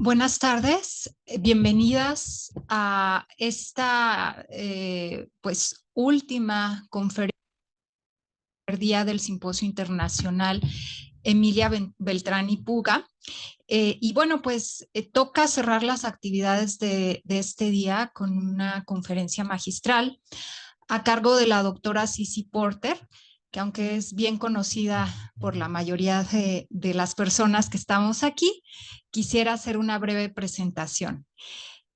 Buenas tardes, bienvenidas a esta pues última conferencia día del Simposio Internacional Emilia Beltrán y Puga. Y bueno, pues toca cerrar las actividades de este día con una conferencia magistral a cargo de la doctora Sisi Porter, que aunque es bien conocida por la mayoría de las personas que estamos aquí, quisiera hacer una breve presentación.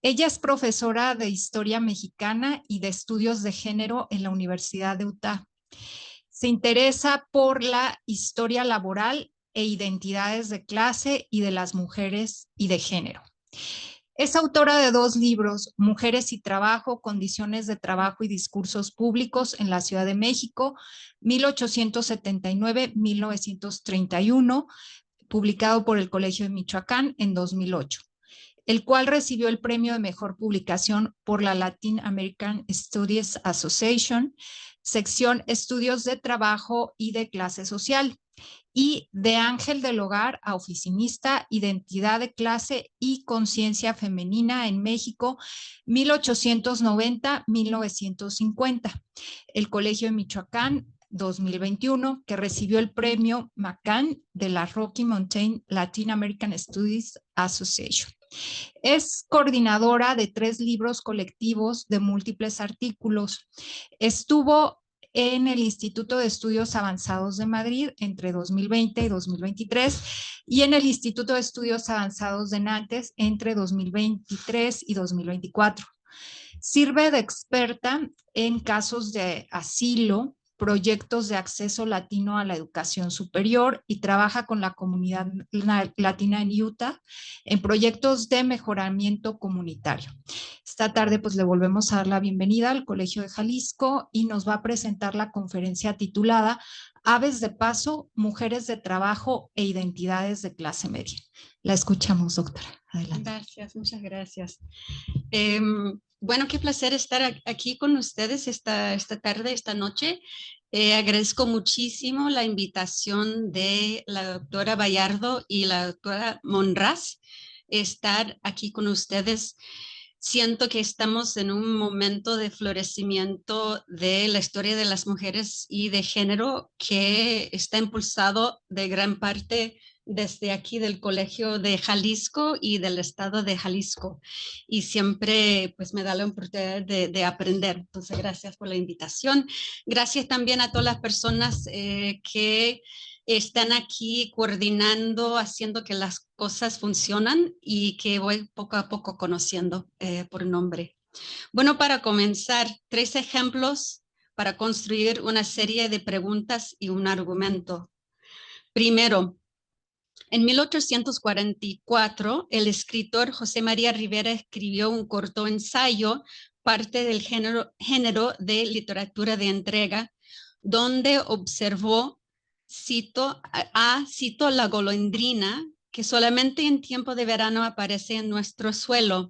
Ella es profesora de Historia Mexicana y de Estudios de Género en la Universidad de Utah. Se interesa por la historia laboral e identidades de clase y de las mujeres y de género. Es autora de 2 libros, Mujeres y Trabajo, Condiciones de Trabajo y Discursos Públicos en la Ciudad de México, 1879-1931, publicado por el Colegio de Michoacán en 2008, el cual recibió el premio de mejor publicación por la Latin American Studies Association, sección Estudios de Trabajo y de Clase Social, y De Ángel del Hogar a Oficinista, Identidad de Clase y Conciencia Femenina en México, 1890-1950. El Colegio de Michoacán, 2021, que recibió el premio McCann de la Rocky Mountain Latin American Studies Association. Es coordinadora de 3 libros colectivos de múltiples artículos. Estuvo en el Instituto de Estudios Avanzados de Madrid entre 2020 y 2023 y en el Instituto de Estudios Avanzados de Nantes entre 2023 y 2024. Sirve de experta en casos de asilo, proyectos de acceso latino a la educación superior y trabaja con la comunidad latina en Utah en proyectos de mejoramiento comunitario. Esta tarde pues le volvemos a dar la bienvenida al Colegio de Jalisco y nos va a presentar la conferencia titulada Aves de Paso, Mujeres de Trabajo e Identidades de Clase Media. La escuchamos, doctora. Adelante. Gracias, muchas gracias. Bueno, qué placer estar aquí con ustedes esta tarde, esta noche. Agradezco muchísimo la invitación de la doctora Bayardo y la doctora Monraz, estar aquí con ustedes. Siento que estamos en un momento de florecimiento de la historia de las mujeres y de género que está impulsado de gran parte desde aquí del Colegio de Jalisco y del estado de Jalisco. Y siempre pues me da la oportunidad de aprender. Entonces, gracias por la invitación. Gracias también a todas las personas que están aquí coordinando, haciendo que las cosas funcionan y que voy poco a poco conociendo por nombre. Bueno, para comenzar, 3 ejemplos para construir una serie de preguntas y un argumento. Primero, en 1844, el escritor José María Rivera escribió un corto ensayo, parte del género de literatura de entrega, donde observó, cito la golondrina, que solamente en tiempo de verano aparece en nuestro suelo.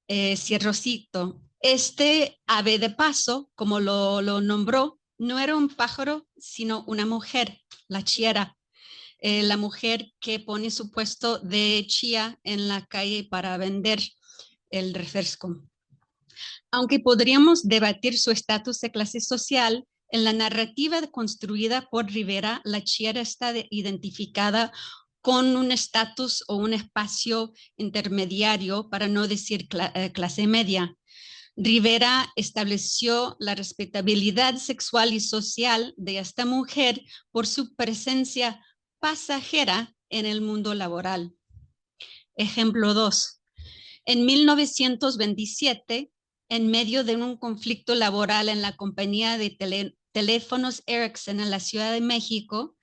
Cierro cito. Este ave de paso, como lo nombró, no era un pájaro, sino una mujer, la chiera. La mujer que pone su puesto de chía en la calle para vender el refresco. Aunque podríamos debatir su estatus de clase social, en la narrativa construida por Rivera, la chiera está identificada con un estatus o un espacio intermediario, para no decir clase media. Rivera estableció la respetabilidad sexual y social de esta mujer por su presencia pasajera en el mundo laboral. Ejemplo 2. En 1927, en medio de un conflicto laboral en la compañía de teléfonos Ericsson en la Ciudad de México,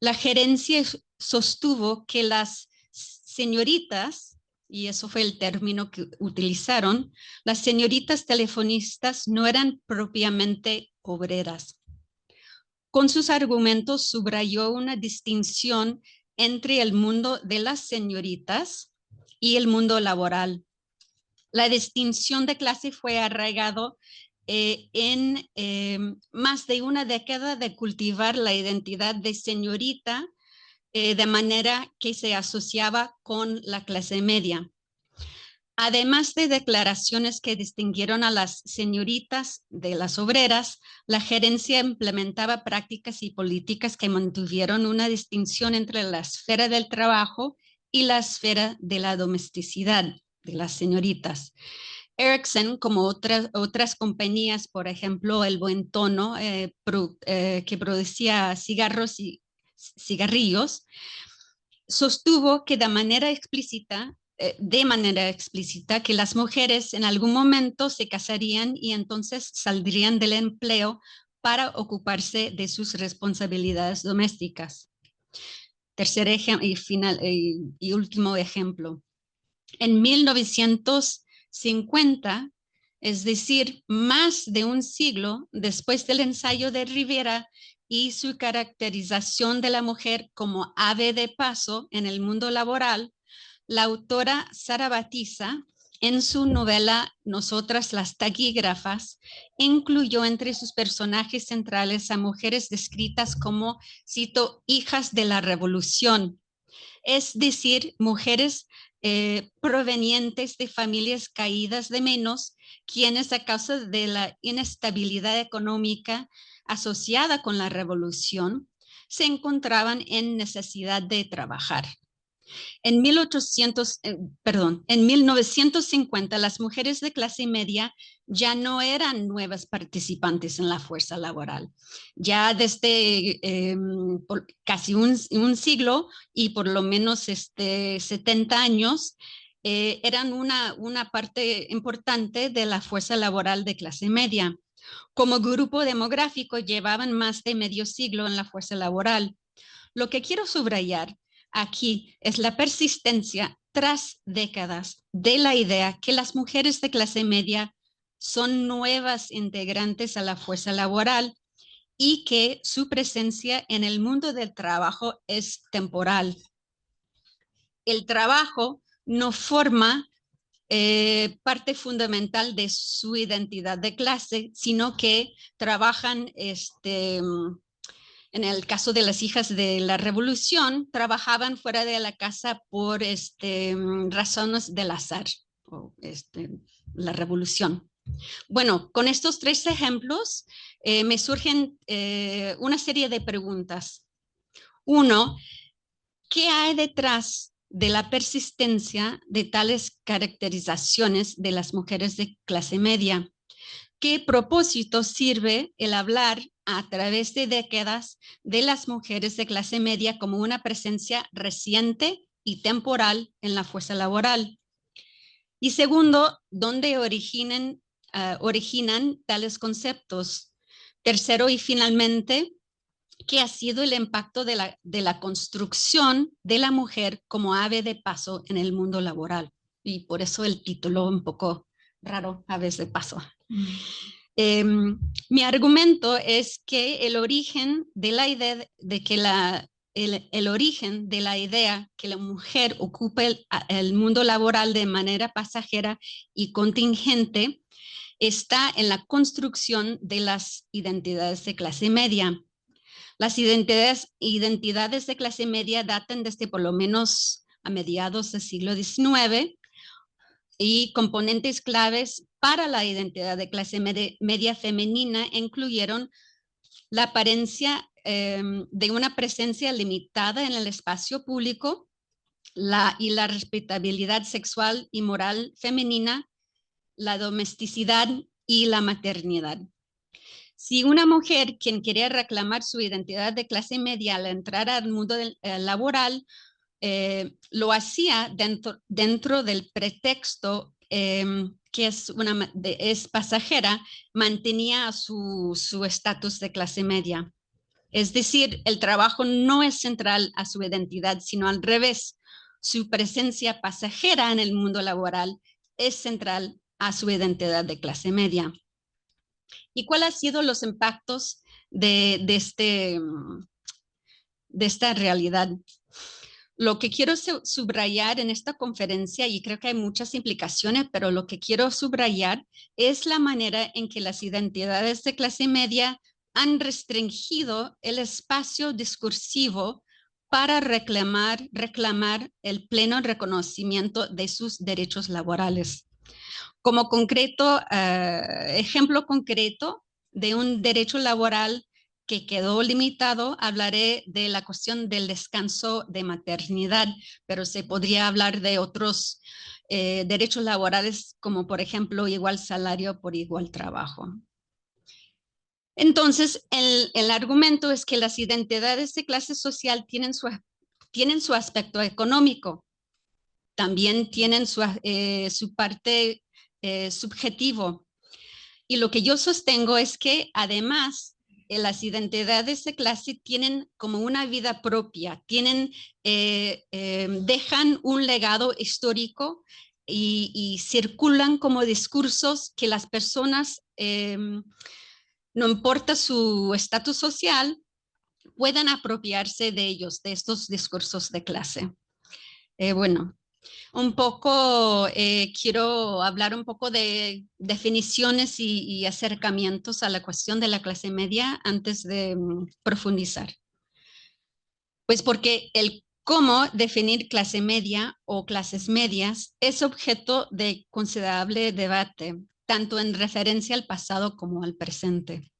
la gerencia sostuvo que las señoritas, y eso fue el término que utilizaron, las señoritas telefonistas no eran propiamente obreras. Con sus argumentos subrayó una distinción entre el mundo de las señoritas y el mundo laboral. La distinción de clase fue arraigado en más de una década de cultivar la identidad de señorita de manera que se asociaba con la clase media. Además de declaraciones que distinguieron a las señoritas de las obreras, la gerencia implementaba prácticas y políticas que mantuvieron una distinción entre la esfera del trabajo y la esfera de la domesticidad de las señoritas. Ericsson, como otras compañías, por ejemplo, el Buen Tono, que producía cigarros y cigarrillos, sostuvo que de manera explícita que las mujeres en algún momento se casarían y entonces saldrían del empleo para ocuparse de sus responsabilidades domésticas. Tercer ejemplo y último ejemplo. En 1950, es decir, más de un siglo después del ensayo de Rivera y su caracterización de la mujer como ave de paso en el mundo laboral, la autora Sara Batiza, en su novela Nosotras las taquígrafas, incluyó entre sus personajes centrales a mujeres descritas como, cito, hijas de la revolución, es decir, mujeres provenientes de familias caídas de menos, quienes a causa de la inestabilidad económica asociada con la revolución, se encontraban en necesidad de trabajar. En 1950, las mujeres de clase media ya no eran nuevas participantes en la fuerza laboral. Ya desde casi un siglo y por lo menos 70 años, eran una parte importante de la fuerza laboral de clase media. Como grupo demográfico llevaban más de medio siglo en la fuerza laboral. Lo que quiero subrayar aquí es la persistencia tras décadas de la idea que las mujeres de clase media son nuevas integrantes a la fuerza laboral y que su presencia en el mundo del trabajo es temporal. El trabajo no forma parte fundamental de su identidad de clase, sino que trabajan en el caso de las hijas de la revolución, trabajaban fuera de la casa por razones del azar, o la revolución. Bueno, con estos tres ejemplos me surgen una serie de preguntas. Uno, ¿qué hay detrás de la persistencia de tales caracterizaciones de las mujeres de clase media? ¿Qué propósito sirve el hablar a través de décadas de las mujeres de clase media como una presencia reciente y temporal en la fuerza laboral? Y segundo, ¿dónde originan tales conceptos? Tercero y finalmente, ¿qué ha sido el impacto de la construcción de la mujer como ave de paso en el mundo laboral? Y por eso el título un poco raro, aves de paso. Mi argumento es que el origen de la idea de que el origen de la idea que la mujer ocupa el mundo laboral de manera pasajera y contingente está en la construcción de las identidades de clase media. Las identidades de clase media datan desde por lo menos a mediados del siglo XIX, y componentes claves para la identidad de clase media femenina incluyeron la apariencia de una presencia limitada en el espacio público y la respetabilidad sexual y moral femenina, la domesticidad y la maternidad. Si una mujer quien quería reclamar su identidad de clase media al entrar al mundo laboral, lo hacía dentro del pretexto que es pasajera, mantenía su estatus de clase media. Es decir, el trabajo no es central a su identidad, sino al revés. Su presencia pasajera en el mundo laboral es central a su identidad de clase media. ¿Y cuáles han sido los impactos de esta realidad? Lo que quiero subrayar en esta conferencia, y creo que hay muchas implicaciones, pero lo que quiero subrayar es la manera en que las identidades de clase media han restringido el espacio discursivo para reclamar el pleno reconocimiento de sus derechos laborales. Como ejemplo concreto de un derecho laboral que quedó limitado, hablaré de la cuestión del descanso de maternidad, pero se podría hablar de otros derechos laborales, como por ejemplo igual salario por igual trabajo. Entonces, el argumento es que las identidades de clase social tienen su aspecto económico, también tienen su parte subjetivo. Y lo que yo sostengo es que además las identidades de clase tienen como una vida propia, dejan un legado histórico y circulan como discursos que las personas, no importa su estatus social, puedan apropiarse de ellos, de estos discursos de clase. Bueno, quiero hablar un poco de definiciones y acercamientos a la cuestión de la clase media antes de profundizar. Pues porque el cómo definir clase media o clases medias es objeto de considerable debate, tanto en referencia al pasado como al presente.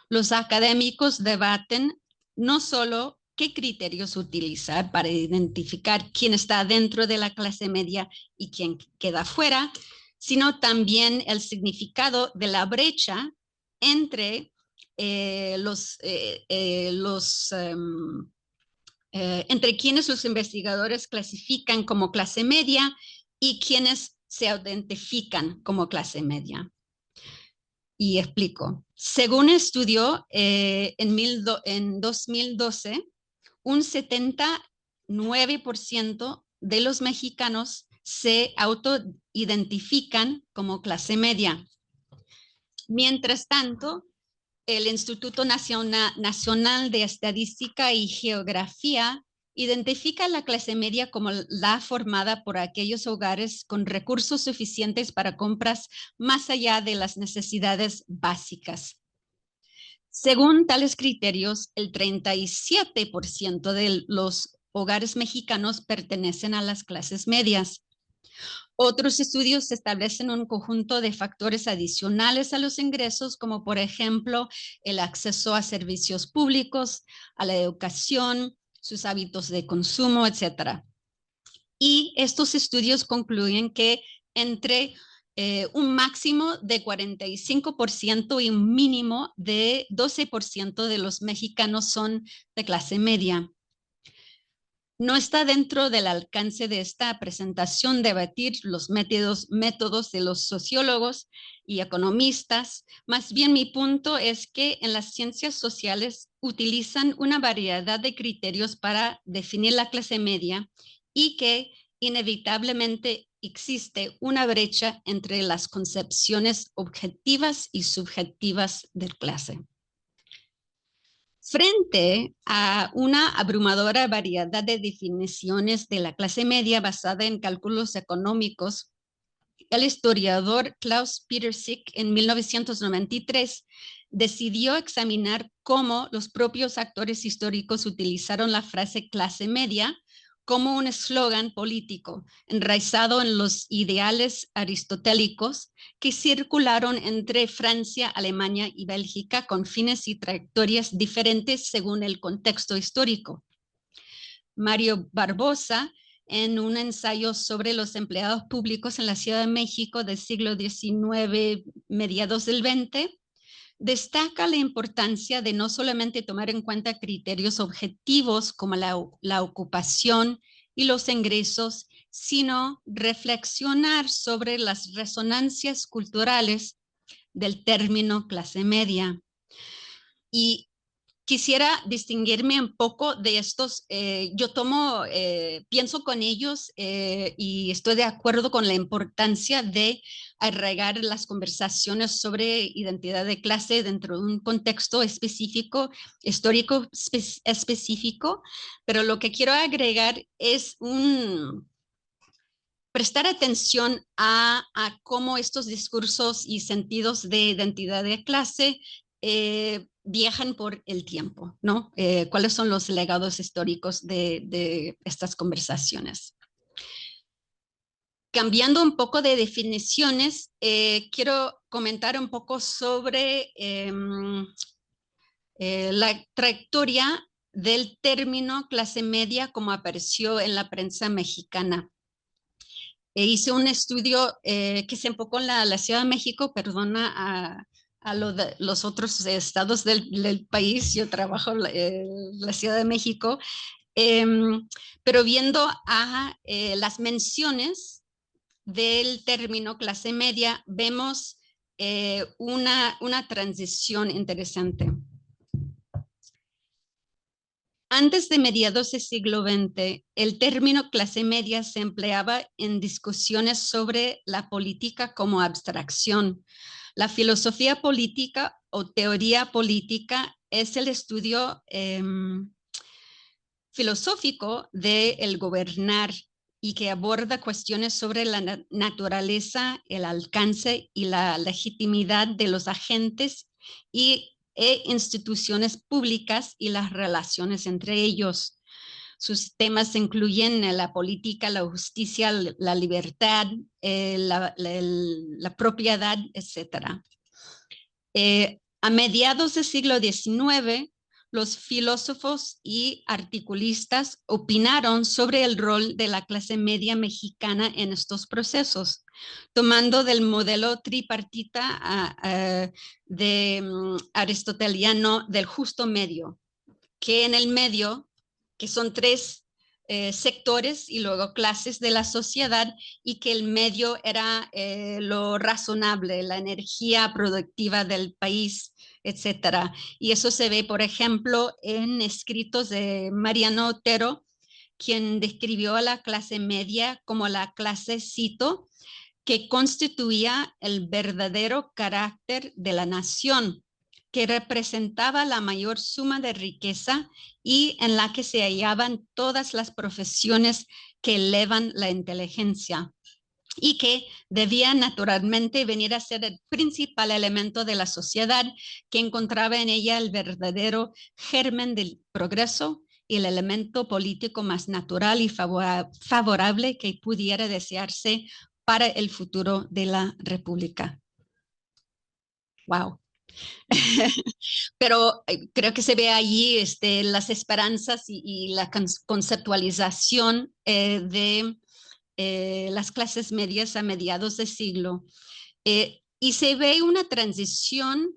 Los académicos debaten no solo qué criterios utilizar para identificar quién está dentro de la clase media y quién queda fuera, sino también el significado de la brecha entre entre quienes los investigadores clasifican como clase media y quienes se identifican como clase media. Y explico. Según estudio en 2012, un 79% de los mexicanos se autoidentifican como clase media. Mientras tanto, el Instituto Nacional de Estadística y Geografía identifica la clase media como la formada por aquellos hogares con recursos suficientes para compras más allá de las necesidades básicas. Según tales criterios, el 37% de los hogares mexicanos pertenecen a las clases medias. Otros estudios establecen un conjunto de factores adicionales a los ingresos, como por ejemplo el acceso a servicios públicos, a la educación, sus hábitos de consumo, etc. Y estos estudios concluyen que entre un máximo de 45% y un mínimo de 12% de los mexicanos son de clase media. No está dentro del alcance de esta presentación debatir los métodos de los sociólogos y economistas. Más bien mi punto es que en las ciencias sociales utilizan una variedad de criterios para definir la clase media y que inevitablemente existe una brecha entre las concepciones objetivas y subjetivas de clase. Frente a una abrumadora variedad de definiciones de la clase media basada en cálculos económicos, el historiador Klaus Peter Sick en 1993 decidió examinar cómo los propios actores históricos utilizaron la frase clase media como un eslogan político enraizado en los ideales aristotélicos que circularon entre Francia, Alemania y Bélgica con fines y trayectorias diferentes según el contexto histórico. Mario Barbosa, en un ensayo sobre los empleados públicos en la Ciudad de México del siglo XIX, mediados del XX, destaca la importancia de no solamente tomar en cuenta criterios objetivos como la ocupación y los ingresos, sino reflexionar sobre las resonancias culturales del término clase media. Y quisiera distinguirme un poco de estos, pienso con ellos y estoy de acuerdo con la importancia de arraigar las conversaciones sobre identidad de clase dentro de un contexto específico, histórico específico, pero lo que quiero agregar es prestar atención a cómo estos discursos y sentidos de identidad de clase viajan por el tiempo, ¿no? ¿Cuáles son los legados históricos de estas conversaciones? Cambiando un poco de definiciones, quiero comentar un poco sobre la trayectoria del término clase media como apareció en la prensa mexicana. Hice un estudio que se enfocó en la Ciudad de México, perdona a los otros estados del país, yo trabajo en la Ciudad de México, pero viendo a las menciones del término clase media, vemos una transición interesante. Antes de mediados del siglo XX, el término clase media se empleaba en discusiones sobre la política como abstracción. La filosofía política o teoría política es el estudio filosófico del gobernar y que aborda cuestiones sobre la naturaleza, el alcance y la legitimidad de los agentes e instituciones públicas y las relaciones entre ellos. Sus temas incluyen la política, la justicia, la libertad, la propiedad, etc. A mediados del siglo XIX, los filósofos y articulistas opinaron sobre el rol de la clase media mexicana en estos procesos, tomando del modelo tripartita de aristoteliano del justo medio, que en el medio, que son tres sectores y luego clases de la sociedad, y que el medio era lo razonable, la energía productiva del país, etcétera. Y eso se ve, por ejemplo, en escritos de Mariano Otero, quien describió a la clase media como la clase, cito, que constituía el verdadero carácter de la nación, que representaba la mayor suma de riqueza y en la que se hallaban todas las profesiones que elevan la inteligencia, y que debía naturalmente venir a ser el principal elemento de la sociedad, que encontraba en ella el verdadero germen del progreso y el elemento político más natural y favorable que pudiera desearse para el futuro de la República. Wow. Pero creo que se ve allí las esperanzas y la conceptualización de las clases medias a mediados de siglo. Y se ve una transición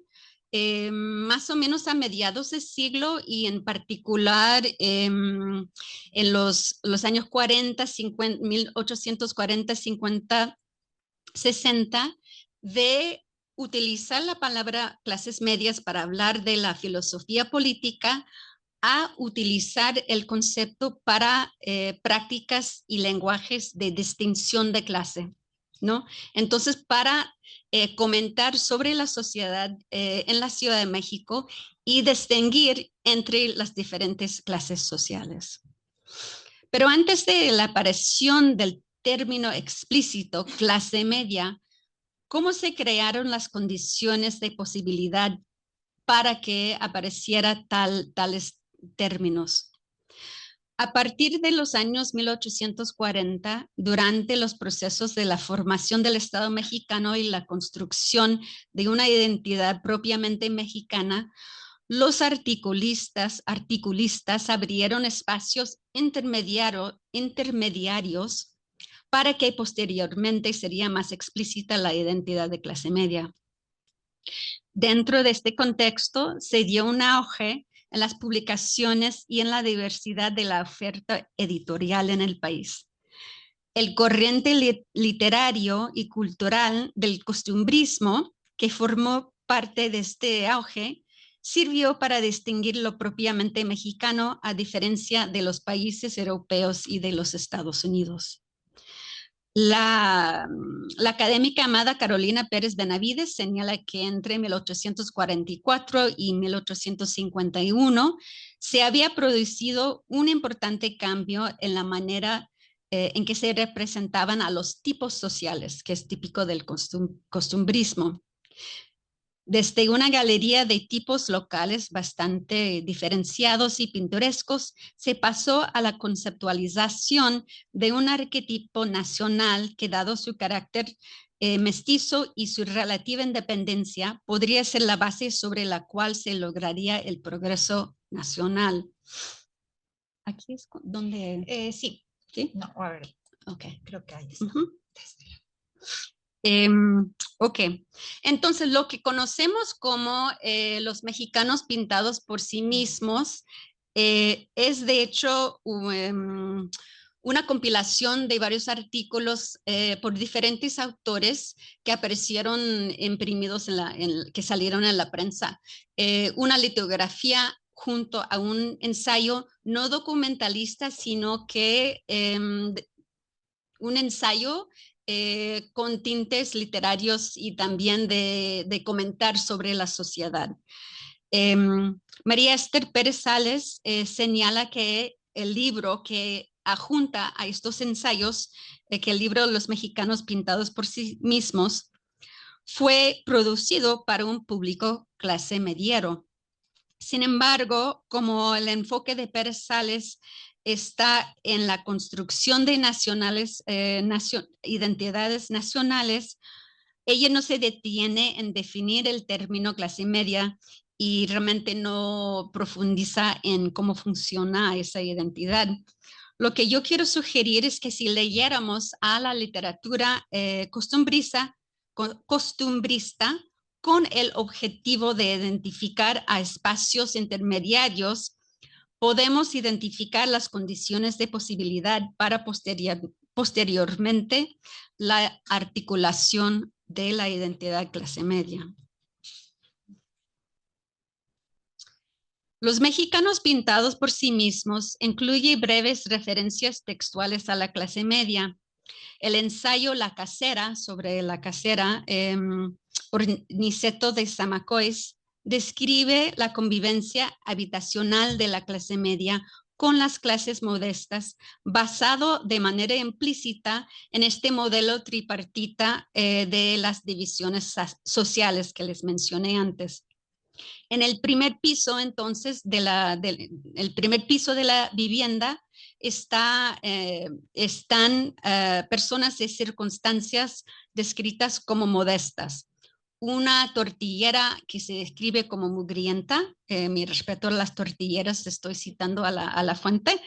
más o menos a mediados de siglo y en particular en los años 40, 50, 1840, 50, 60, de utilizar la palabra clases medias para hablar de la filosofía política a utilizar el concepto para prácticas y lenguajes de distinción de clase, ¿no? Entonces, para comentar sobre la sociedad en la Ciudad de México y distinguir entre las diferentes clases sociales. Pero antes de la aparición del término explícito clase media, ¿cómo se crearon las condiciones de posibilidad para que apareciera tales términos? A partir de los años 1840, durante los procesos de la formación del Estado mexicano y la construcción de una identidad propiamente mexicana, los articulistas abrieron espacios intermediarios para que posteriormente sería más explícita la identidad de clase media. Dentro de este contexto se dio un auge en las publicaciones y en la diversidad de la oferta editorial en el país. El corriente literario y cultural del costumbrismo, que formó parte de este auge, sirvió para distinguir lo propiamente mexicano a diferencia de los países europeos y de los Estados Unidos. La académica Amada Carolina Pérez Benavides señala que entre 1844 y 1851 se había producido un importante cambio en la manera en que se representaban a los tipos sociales, que es típico del costumbrismo. Desde una galería de tipos locales bastante diferenciados y pintorescos, se pasó a la conceptualización de un arquetipo nacional que, dado su carácter mestizo y su relativa independencia, podría ser la base sobre la cual se lograría el progreso nacional. Aquí es donde... Sí. ¿Sí? No, a ver. Ok. Creo que ahí está. Ok, entonces lo que conocemos como los mexicanos pintados por sí mismos es de hecho una compilación de varios artículos por diferentes autores que aparecieron imprimidos que salieron en la prensa. Una litografía junto a un ensayo no documentalista, sino que un ensayo con tintes literarios y también de comentar sobre la sociedad. María Esther Pérez Sales señala que el libro que adjunta a estos ensayos, que el libro de los mexicanos pintados por sí mismos, fue producido para un público clase mediero. Sin embargo, como el enfoque de Pérez Sales está en la construcción de identidades nacionales, ella no se detiene en definir el término clase media y realmente no profundiza en cómo funciona esa identidad. Lo que yo quiero sugerir es que si leyéramos a la literatura costumbrista con el objetivo de identificar a espacios intermediarios, podemos identificar las condiciones de posibilidad para posteriormente la articulación de la identidad clase media. Los mexicanos pintados por sí mismos incluye breves referencias textuales a la clase media. El ensayo La Casera, sobre la casera, por Niceto de Zamacois, describe la convivencia habitacional de la clase media con las clases modestas, basado de manera implícita en este modelo tripartita de las divisiones sociales que les mencioné antes. En el primer piso, entonces, el primer piso de la vivienda están personas de circunstancias descritas como modestas. Una tortillera que se describe como mugrienta, mi respeto a las tortilleras, estoy citando a la fuente,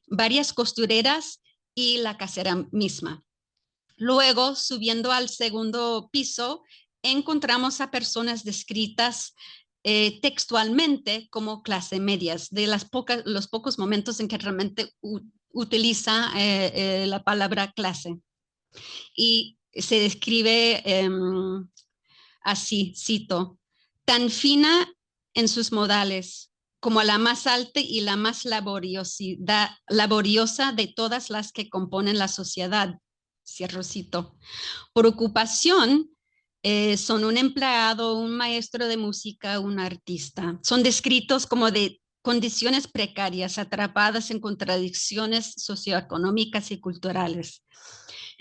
varias costureras y la casera misma. Luego, subiendo al segundo piso, encontramos a personas descritas textualmente como clase medias, de los pocos momentos en que realmente utiliza la palabra clase. Y se describe así, cito, tan fina en sus modales como la más alta y la más laboriosa de todas las que componen la sociedad. Cierro cito. Por ocupación, son un empleado, un maestro de música, un artista. Son descritos como de condiciones precarias, atrapadas en contradicciones socioeconómicas y culturales.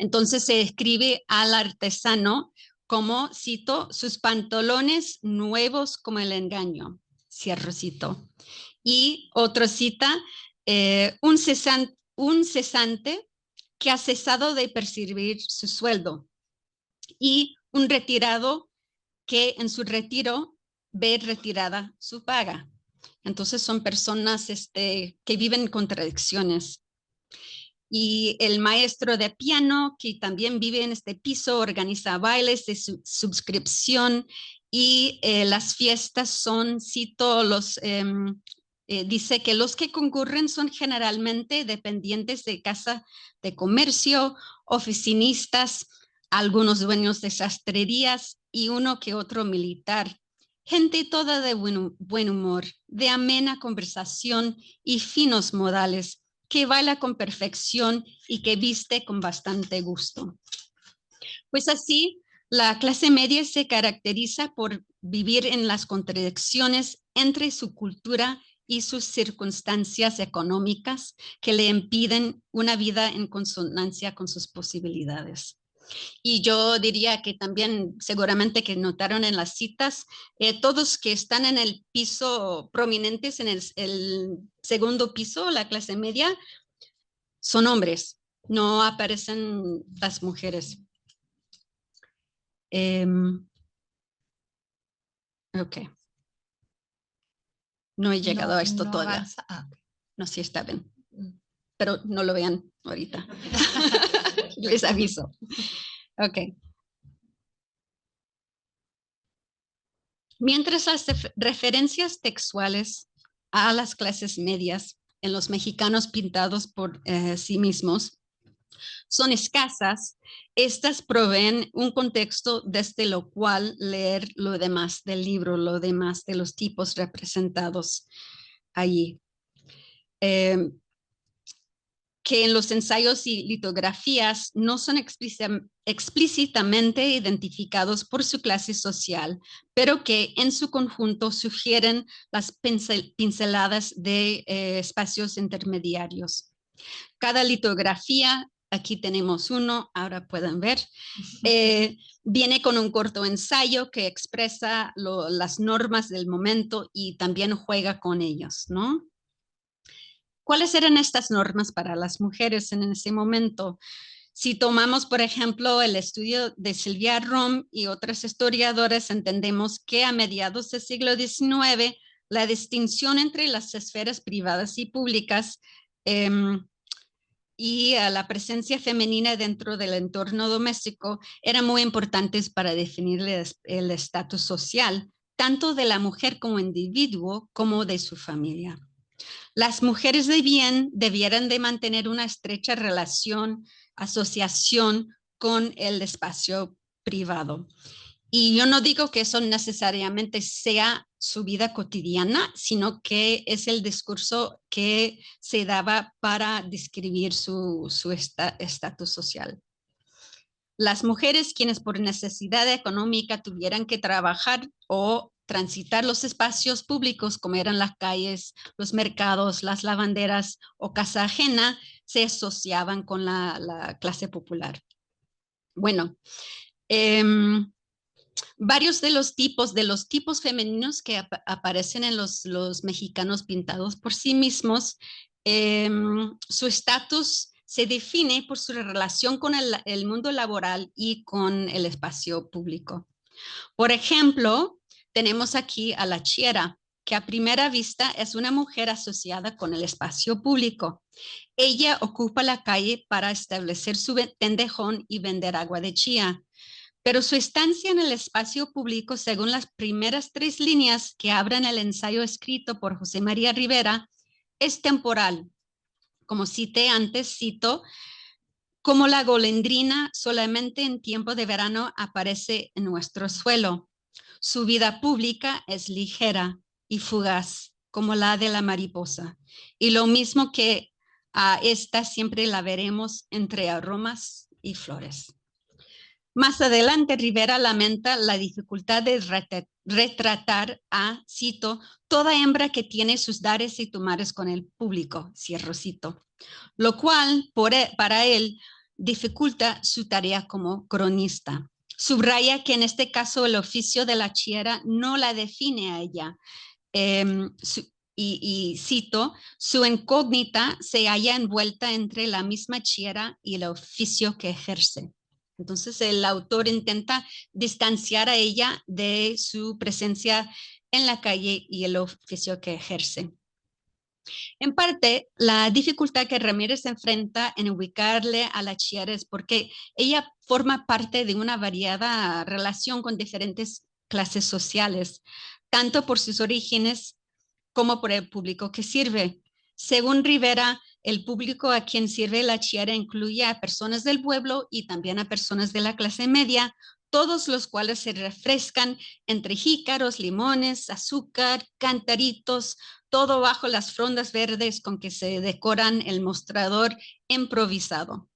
Entonces se describe al artesano como, cito, sus pantalones nuevos como el engaño. Cierro cito. Y otra cita, un cesante que ha cesado de percibir su sueldo, y un retirado que en su retiro ve retirada su paga. Entonces son personas que viven contradicciones. Y el maestro de piano, que también vive en este piso, organiza bailes de suscripción y las fiestas son, cito, dice que los que concurren son generalmente dependientes de casa de comercio, oficinistas, algunos dueños de sastrerías y uno que otro militar. Gente toda de buen humor, de amena conversación y finos modales, que baila con perfección y que viste con bastante gusto. Pues así, la clase media se caracteriza por vivir en las contradicciones entre su cultura y sus circunstancias económicas que le impiden una vida en consonancia con sus posibilidades. Y yo diría que también seguramente que notaron en las citas, todos que están en el piso prominentes, en el segundo piso, la clase media, son hombres, no aparecen las mujeres. Ok. No he llegado a esto todavía. Avanza. No, sí está bien. Pero no lo vean ahorita. Les aviso. Ok. Mientras las referencias textuales a las clases medias en los mexicanos pintados por sí mismos son escasas, estas proveen un contexto desde lo cual leer lo demás del libro, lo demás de los tipos representados allí. Que en los ensayos y litografías no son explícitamente identificados por su clase social, pero que en su conjunto sugieren las pinceladas de espacios intermediarios. Cada litografía, aquí tenemos uno, ahora pueden ver, viene con un corto ensayo que expresa las normas del momento y también juega con ellos, ¿no? ¿Cuáles eran estas normas para las mujeres en ese momento? Si tomamos, por ejemplo, el estudio de Silvia Rom y otras historiadoras, entendemos que a mediados del siglo XIX, la distinción entre las esferas privadas y públicas y la presencia femenina dentro del entorno doméstico eran muy importantes para definir el estatus social, tanto de la mujer como individuo, como de su familia. Las mujeres de bien debieran de mantener una estrecha relación, asociación con el espacio privado. Y yo no digo que eso necesariamente sea su vida cotidiana, sino que es el discurso que se daba para describir su estatus social. Las mujeres quienes por necesidad económica tuvieran que trabajar o transitar los espacios públicos como eran las calles, los mercados, las lavanderas o casa ajena, se asociaban con la clase popular. Bueno, varios de los tipos femeninos que aparecen en los mexicanos pintados por sí mismos, su estatus se define por su relación con el mundo laboral y con el espacio público. Por ejemplo, tenemos aquí a la chiera, que a primera vista es una mujer asociada con el espacio público. Ella ocupa la calle para establecer su tendejón y vender agua de chía. Pero su estancia en el espacio público, según las primeras 3 líneas que abren el ensayo escrito por José María Rivera, es temporal. Como cité antes, cito, como la golondrina solamente en tiempo de verano aparece en nuestro suelo. Su vida pública es ligera y fugaz, como la de la mariposa. Y lo mismo que a esta siempre la veremos entre aromas y flores. Más adelante, Rivera lamenta la dificultad de retratar a, cito, toda hembra que tiene sus dares y tomares con el público, cierro cito, lo cual para él dificulta su tarea como cronista. Subraya que en este caso el oficio de la chiera no la define a ella. Y cito, su incógnita se halla envuelta entre la misma chiera y el oficio que ejerce. Entonces el autor intenta distanciar a ella de su presencia en la calle y el oficio que ejerce. En parte, la dificultad que Ramírez enfrenta en ubicarle a la chiera es porque ella forma parte de una variada relación con diferentes clases sociales, tanto por sus orígenes como por el público que sirve. Según Rivera, el público a quien sirve la chiera incluye a personas del pueblo y también a personas de la clase media, todos los cuales se refrescan entre jícaros, limones, azúcar, cantaritos, todo bajo las frondas verdes con que se decoran el mostrador improvisado.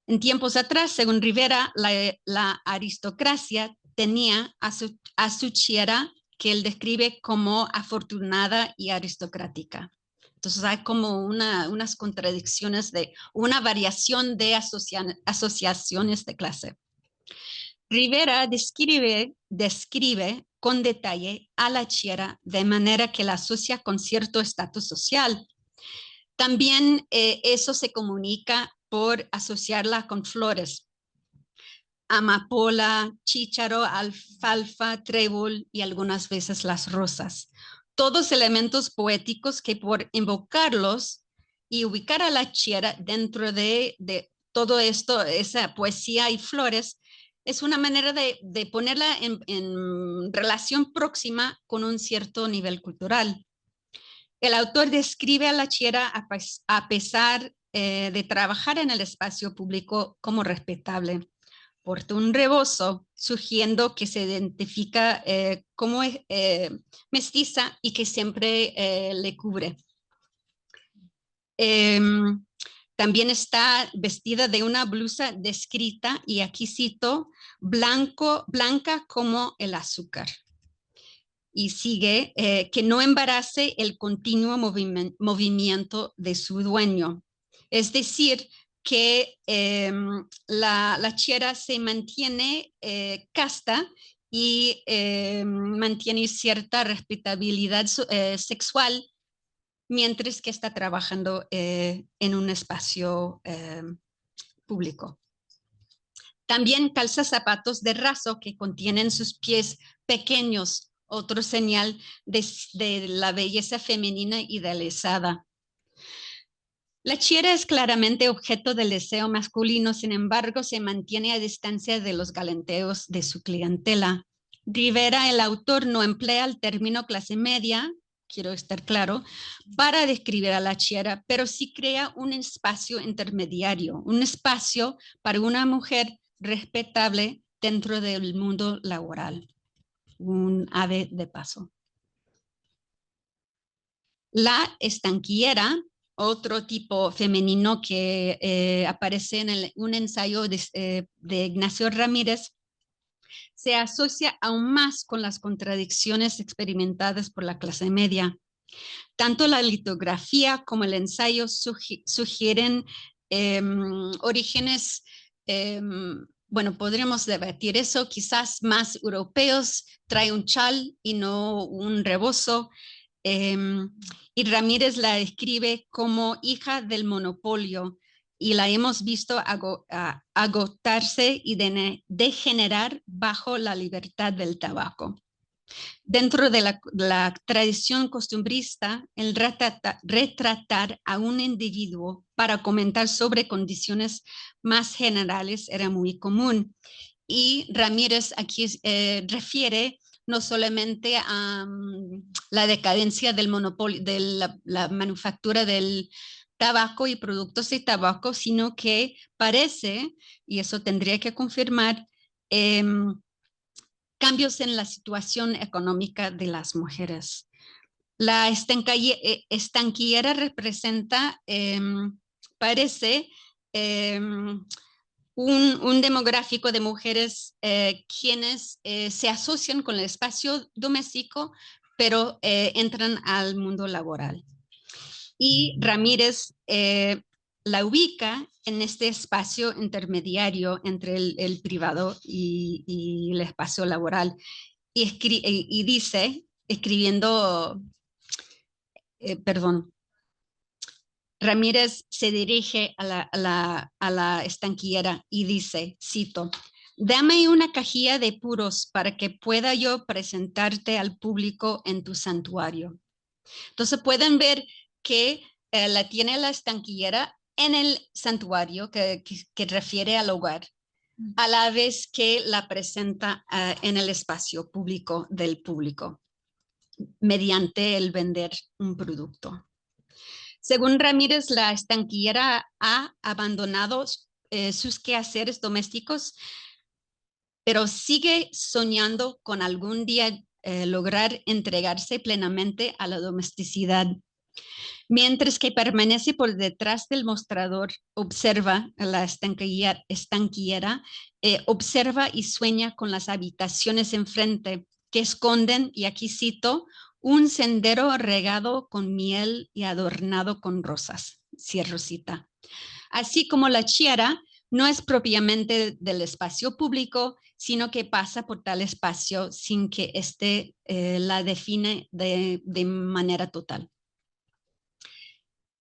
En tiempos atrás, según Rivera, la aristocracia tenía a su chiera que él describe como afortunada y aristocrática. Entonces hay como unas contradicciones una variación de asociaciones de clase. Rivera describe con detalle a la Chiera de manera que la asocia con cierto estatus social. También eso se comunica por asociarla con flores: amapola, chícharo, alfalfa, trébol y algunas veces las rosas. Todos elementos poéticos que por invocarlos y ubicar a la Chiera dentro de todo esto, esa poesía y flores, es una manera de ponerla en relación próxima con un cierto nivel cultural. El autor describe a la Chiera a pesar de trabajar en el espacio público como respetable. Porta un rebozo, sugiriendo que se identifica como mestiza y que siempre le cubre. También está vestida de una blusa descrita, y aquí cito, blanca como el azúcar. Y sigue, que no embarace el continuo movimiento de su dueño. Es decir, que la Chiera se mantiene casta y mantiene cierta respetabilidad sexual mientras que está trabajando en un espacio público. También calza zapatos de raso que contienen sus pies pequeños, otro señal de la belleza femenina idealizada. La Chiera es claramente objeto del deseo masculino, sin embargo, se mantiene a distancia de los galanteos de su clientela. Rivera, el autor, no emplea el término clase media, quiero estar claro, para describir a la Chiera, pero sí crea un espacio intermediario, un espacio para una mujer respetable dentro del mundo laboral. Un ave de paso. La estanquillera, otro tipo femenino que aparece en un ensayo de Ignacio Ramírez, se asocia aún más con las contradicciones experimentadas por la clase media. Tanto la litografía como el ensayo sugieren orígenes, bueno, podríamos debatir eso, quizás más europeos, trae un chal y no un rebozo. Y Ramírez la describe como hija del monopolio, y la hemos visto agotarse y degenerar bajo la libertad del tabaco. Dentro de la tradición costumbrista, el retratar a un individuo para comentar sobre condiciones más generales era muy común. Y Ramírez aquí refiere no solamente a la decadencia del monopolio, de la manufactura del tabaco y productos de tabaco, sino que parece, y eso tendría que confirmar, cambios en la situación económica de las mujeres. La estanquillera representa, parece, un demográfico de mujeres quienes se asocian con el espacio doméstico, pero entran al mundo laboral. Y Ramírez la ubica en este espacio intermediario entre el privado y el espacio laboral. Y dice, escribiendo, perdón, Ramírez se dirige a la estanquillera y dice, cito, dame una cajilla de puros para que pueda yo presentarte al público en tu santuario. Entonces pueden ver que la tiene la estanquillera en el santuario que refiere al hogar, a la vez que la presenta en el espacio público del público, mediante el vender un producto. Según Ramírez, la estanquillera ha abandonado sus quehaceres domésticos, pero sigue soñando con algún día lograr entregarse plenamente a la domesticidad. Mientras que permanece por detrás del mostrador, observa a la estanquillera, observa y sueña con las habitaciones enfrente, que esconden, y aquí cito, un sendero regado con miel y adornado con rosas. Cierro cita. Así como la chiara no es propiamente del espacio público, sino que pasa por tal espacio sin que éste la define de manera total.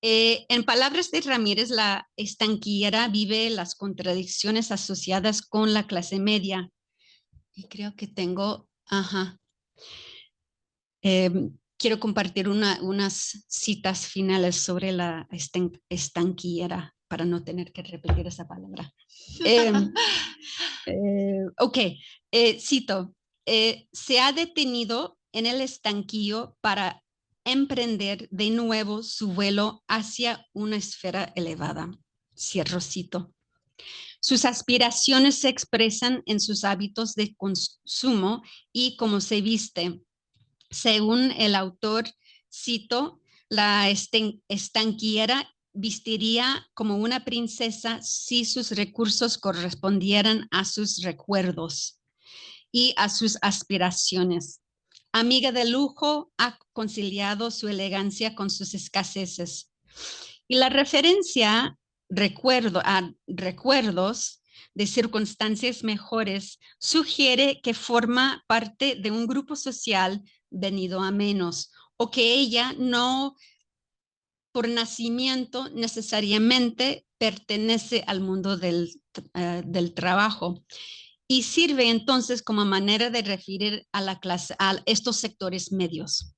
En palabras de Ramírez, la estanquillera vive las contradicciones asociadas con la clase media. Y creo que tengo, quiero compartir unas citas finales sobre la estanquillera para no tener que repetir esa palabra. Ok, cito, se ha detenido en el estanquillo para emprender de nuevo su vuelo hacia una esfera elevada. Cierro cito. Sus aspiraciones se expresan en sus hábitos de consumo y cómo se viste. Según el autor, cito, la estanquillera vestiría como una princesa si sus recursos correspondieran a sus recuerdos y a sus aspiraciones. Amiga de lujo, ha conciliado su elegancia con sus escaseces. Y la referencia a recuerdos de circunstancias mejores sugiere que forma parte de un grupo social venido a menos o que ella no por nacimiento necesariamente pertenece al mundo del trabajo y sirve entonces como manera de referir a la clase, a estos sectores medios.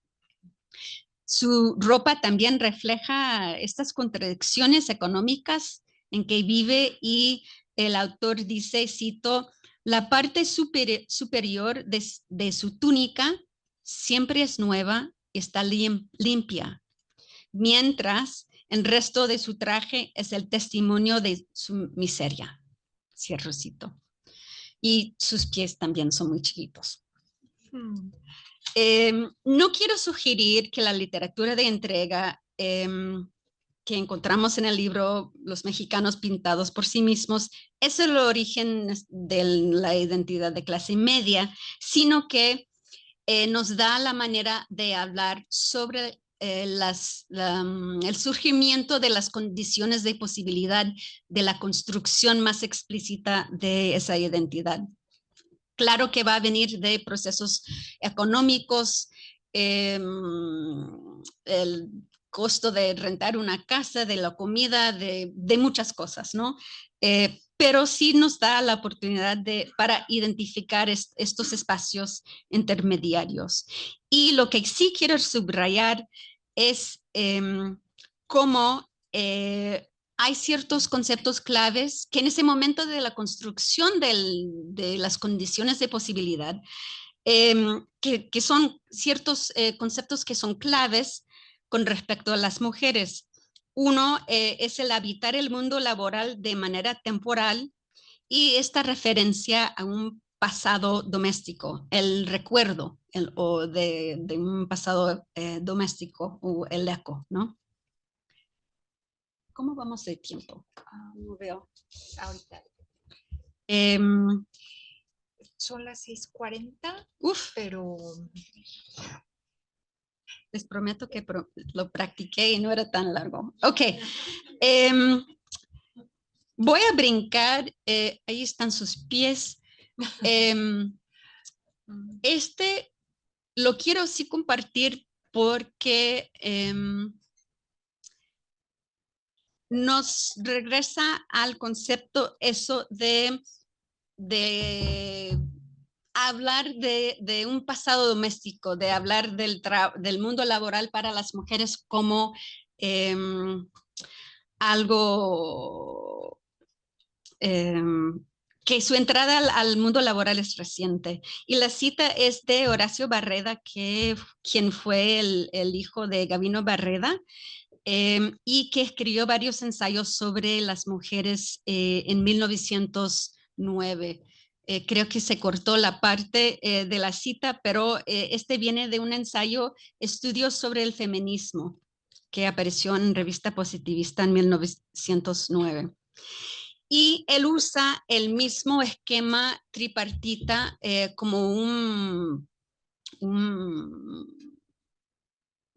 Su ropa también refleja estas contradicciones económicas en que vive y el autor dice, cito, la parte superior de su túnica siempre es nueva y está limpia, mientras el resto de su traje es el testimonio de su miseria. Cierro cito. Y sus pies también son muy chiquitos. No quiero sugerir que la literatura de entrega que encontramos en el libro Los mexicanos pintados por sí mismos es el origen de la identidad de clase media, sino que nos da la manera de hablar sobre el surgimiento de las condiciones de posibilidad de la construcción más explícita de esa identidad. Claro que va a venir de procesos económicos, el costo de rentar una casa, de la comida, de muchas cosas, ¿no? Pero sí nos da la oportunidad para identificar estos espacios intermediarios. Y lo que sí quiero subrayar es cómo hay ciertos conceptos claves que en ese momento de la construcción de las condiciones de posibilidad, que son ciertos conceptos que son claves con respecto a las mujeres. Uno es el habitar el mundo laboral de manera temporal y esta referencia a un pasado doméstico, el recuerdo o de un pasado doméstico o el eco, ¿no? ¿Cómo vamos de tiempo? No veo. Ahorita. Son las 6:40. Pero les prometo que lo practiqué y no era tan largo. Ok. Voy a brincar. Ahí están sus pies. Lo quiero sí compartir porque nos regresa al concepto eso de hablar de un pasado doméstico, de hablar del mundo laboral para las mujeres como algo que su entrada al mundo laboral es reciente. Y la cita es de Horacio Barreda, quien fue el hijo de Gabino Barreda, y que escribió varios ensayos sobre las mujeres en 1909. Creo que se cortó la parte de la cita, pero este viene de un ensayo, Estudios sobre el feminismo, que apareció en Revista Positivista en 1909. Y él usa el mismo esquema tripartita como un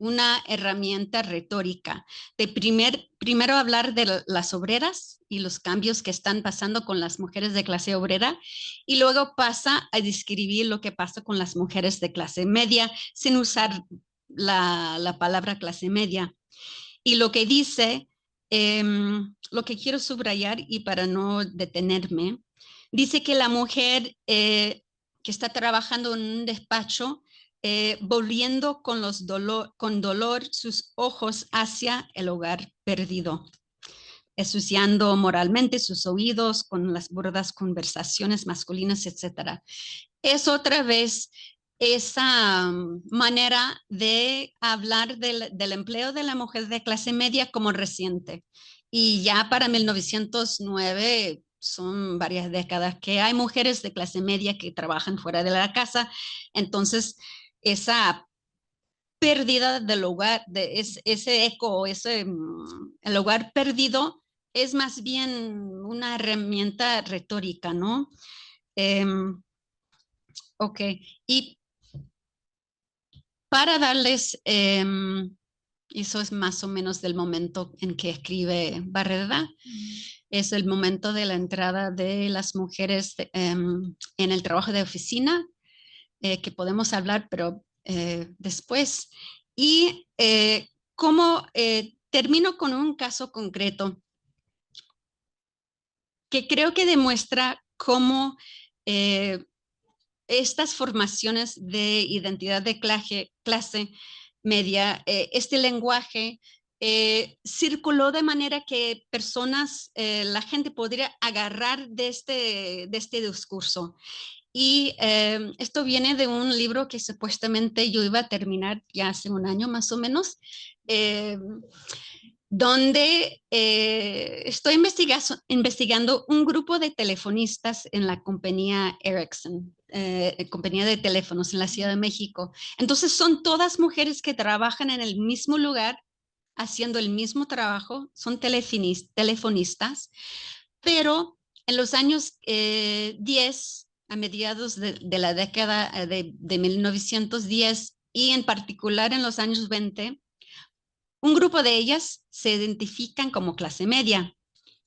una herramienta retórica de primero hablar de las obreras y los cambios que están pasando con las mujeres de clase obrera, y luego pasa a describir lo que pasa con las mujeres de clase media sin usar la palabra clase media. Y lo que dice, lo que quiero subrayar y para no detenerme, dice que la mujer que está trabajando en un despacho, volviendo con dolor sus ojos hacia el hogar perdido, ensuciando moralmente sus oídos con las burdas conversaciones masculinas, etc. Es otra vez esa manera de hablar del empleo de la mujer de clase media como reciente. Y ya para 1909 son varias décadas que hay mujeres de clase media que trabajan fuera de la casa. Entonces, esa pérdida del hogar, ese eco, el hogar perdido, es más bien una herramienta retórica, ¿no? Ok, y para darles, eso es más o menos del momento en que escribe Barreda, es el momento de la entrada de las mujeres en el trabajo de oficina, que podemos hablar, pero después. Y como termino con un caso concreto que creo que demuestra cómo estas formaciones de identidad de clase media, este lenguaje circuló de manera que personas, la gente podría agarrar de este discurso. Y esto viene de un libro que supuestamente yo iba a terminar ya hace un año más o menos, donde estoy investigando un grupo de telefonistas en la compañía Ericsson, compañía de teléfonos en la Ciudad de México. Entonces son todas mujeres que trabajan en el mismo lugar, haciendo el mismo trabajo, son telefonistas, pero en los años 10, a mediados de la década de 1910 y en particular en los años 20, un grupo de ellas se identifican como clase media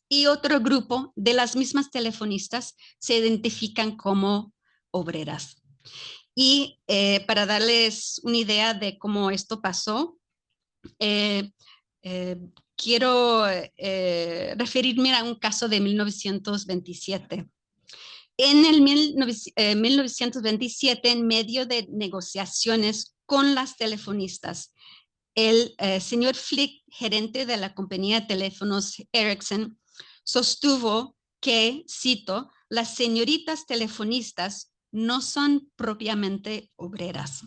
y otro grupo de las mismas telefonistas se identifican como obreras. Y para darles una idea de cómo esto pasó, eh, eh, quiero referirme a un caso de 1927. En el 1927, en medio de negociaciones con las telefonistas, el señor Flick, gerente de la compañía de teléfonos Ericsson, sostuvo que, cito, las señoritas telefonistas no son propiamente obreras.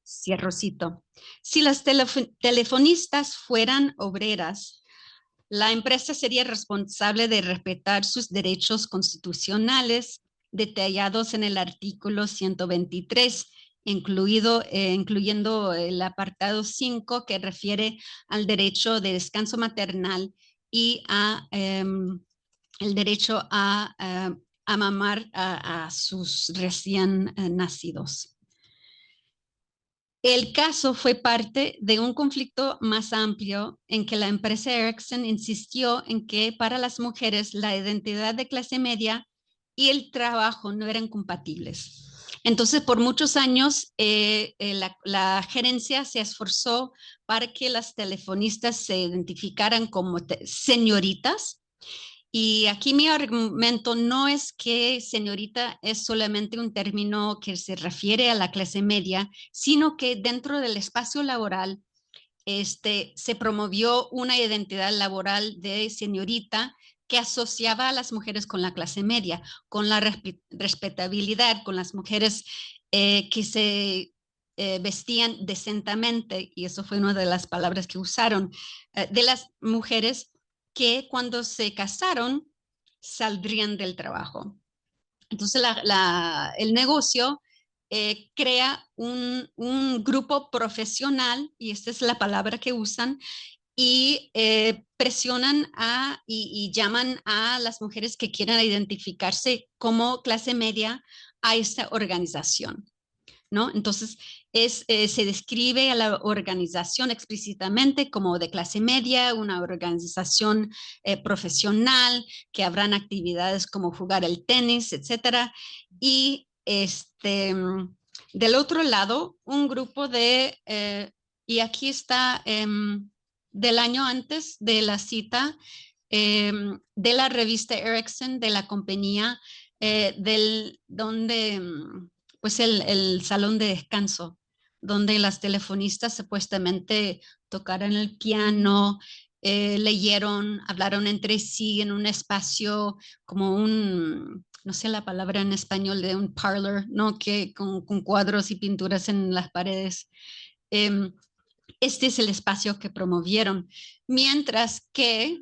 Cierro cito. Si las telefonistas fueran obreras, la empresa sería responsable de respetar sus derechos constitucionales detallados en el artículo 123, incluyendo el apartado 5 que refiere al derecho de descanso maternal y el derecho a mamar a sus recién nacidos. El caso fue parte de un conflicto más amplio en que la empresa Ericsson insistió en que para las mujeres la identidad de clase media y el trabajo no eran compatibles. Entonces, por muchos años, la gerencia se esforzó para que las telefonistas se identificaran como señoritas. Y aquí mi argumento no es que señorita es solamente un término que se refiere a la clase media, sino que dentro del espacio laboral se promovió una identidad laboral de señorita que asociaba a las mujeres con la clase media, con la respetabilidad, con las mujeres que se vestían decentemente, y eso fue una de las palabras que usaron, de las mujeres que cuando se casaron saldrían del trabajo. Entonces el negocio crea un grupo profesional, y esta es la palabra que usan, y presionan y llaman a las mujeres que quieran identificarse como clase media a esta organización. ¿no? Entonces, se describe a la organización explícitamente como de clase media, una organización profesional, que habrán actividades como jugar el tenis, etcétera. Y del otro lado, un grupo y aquí está del año antes de la cita, de la revista Ericsson, de la compañía, donde pues el salón de descanso, donde las telefonistas supuestamente tocaron el piano, leyeron, hablaron entre sí en un espacio como no sé la palabra en español, de un parlor, ¿no? Que con cuadros y pinturas en las paredes. Este es el espacio que promovieron, mientras que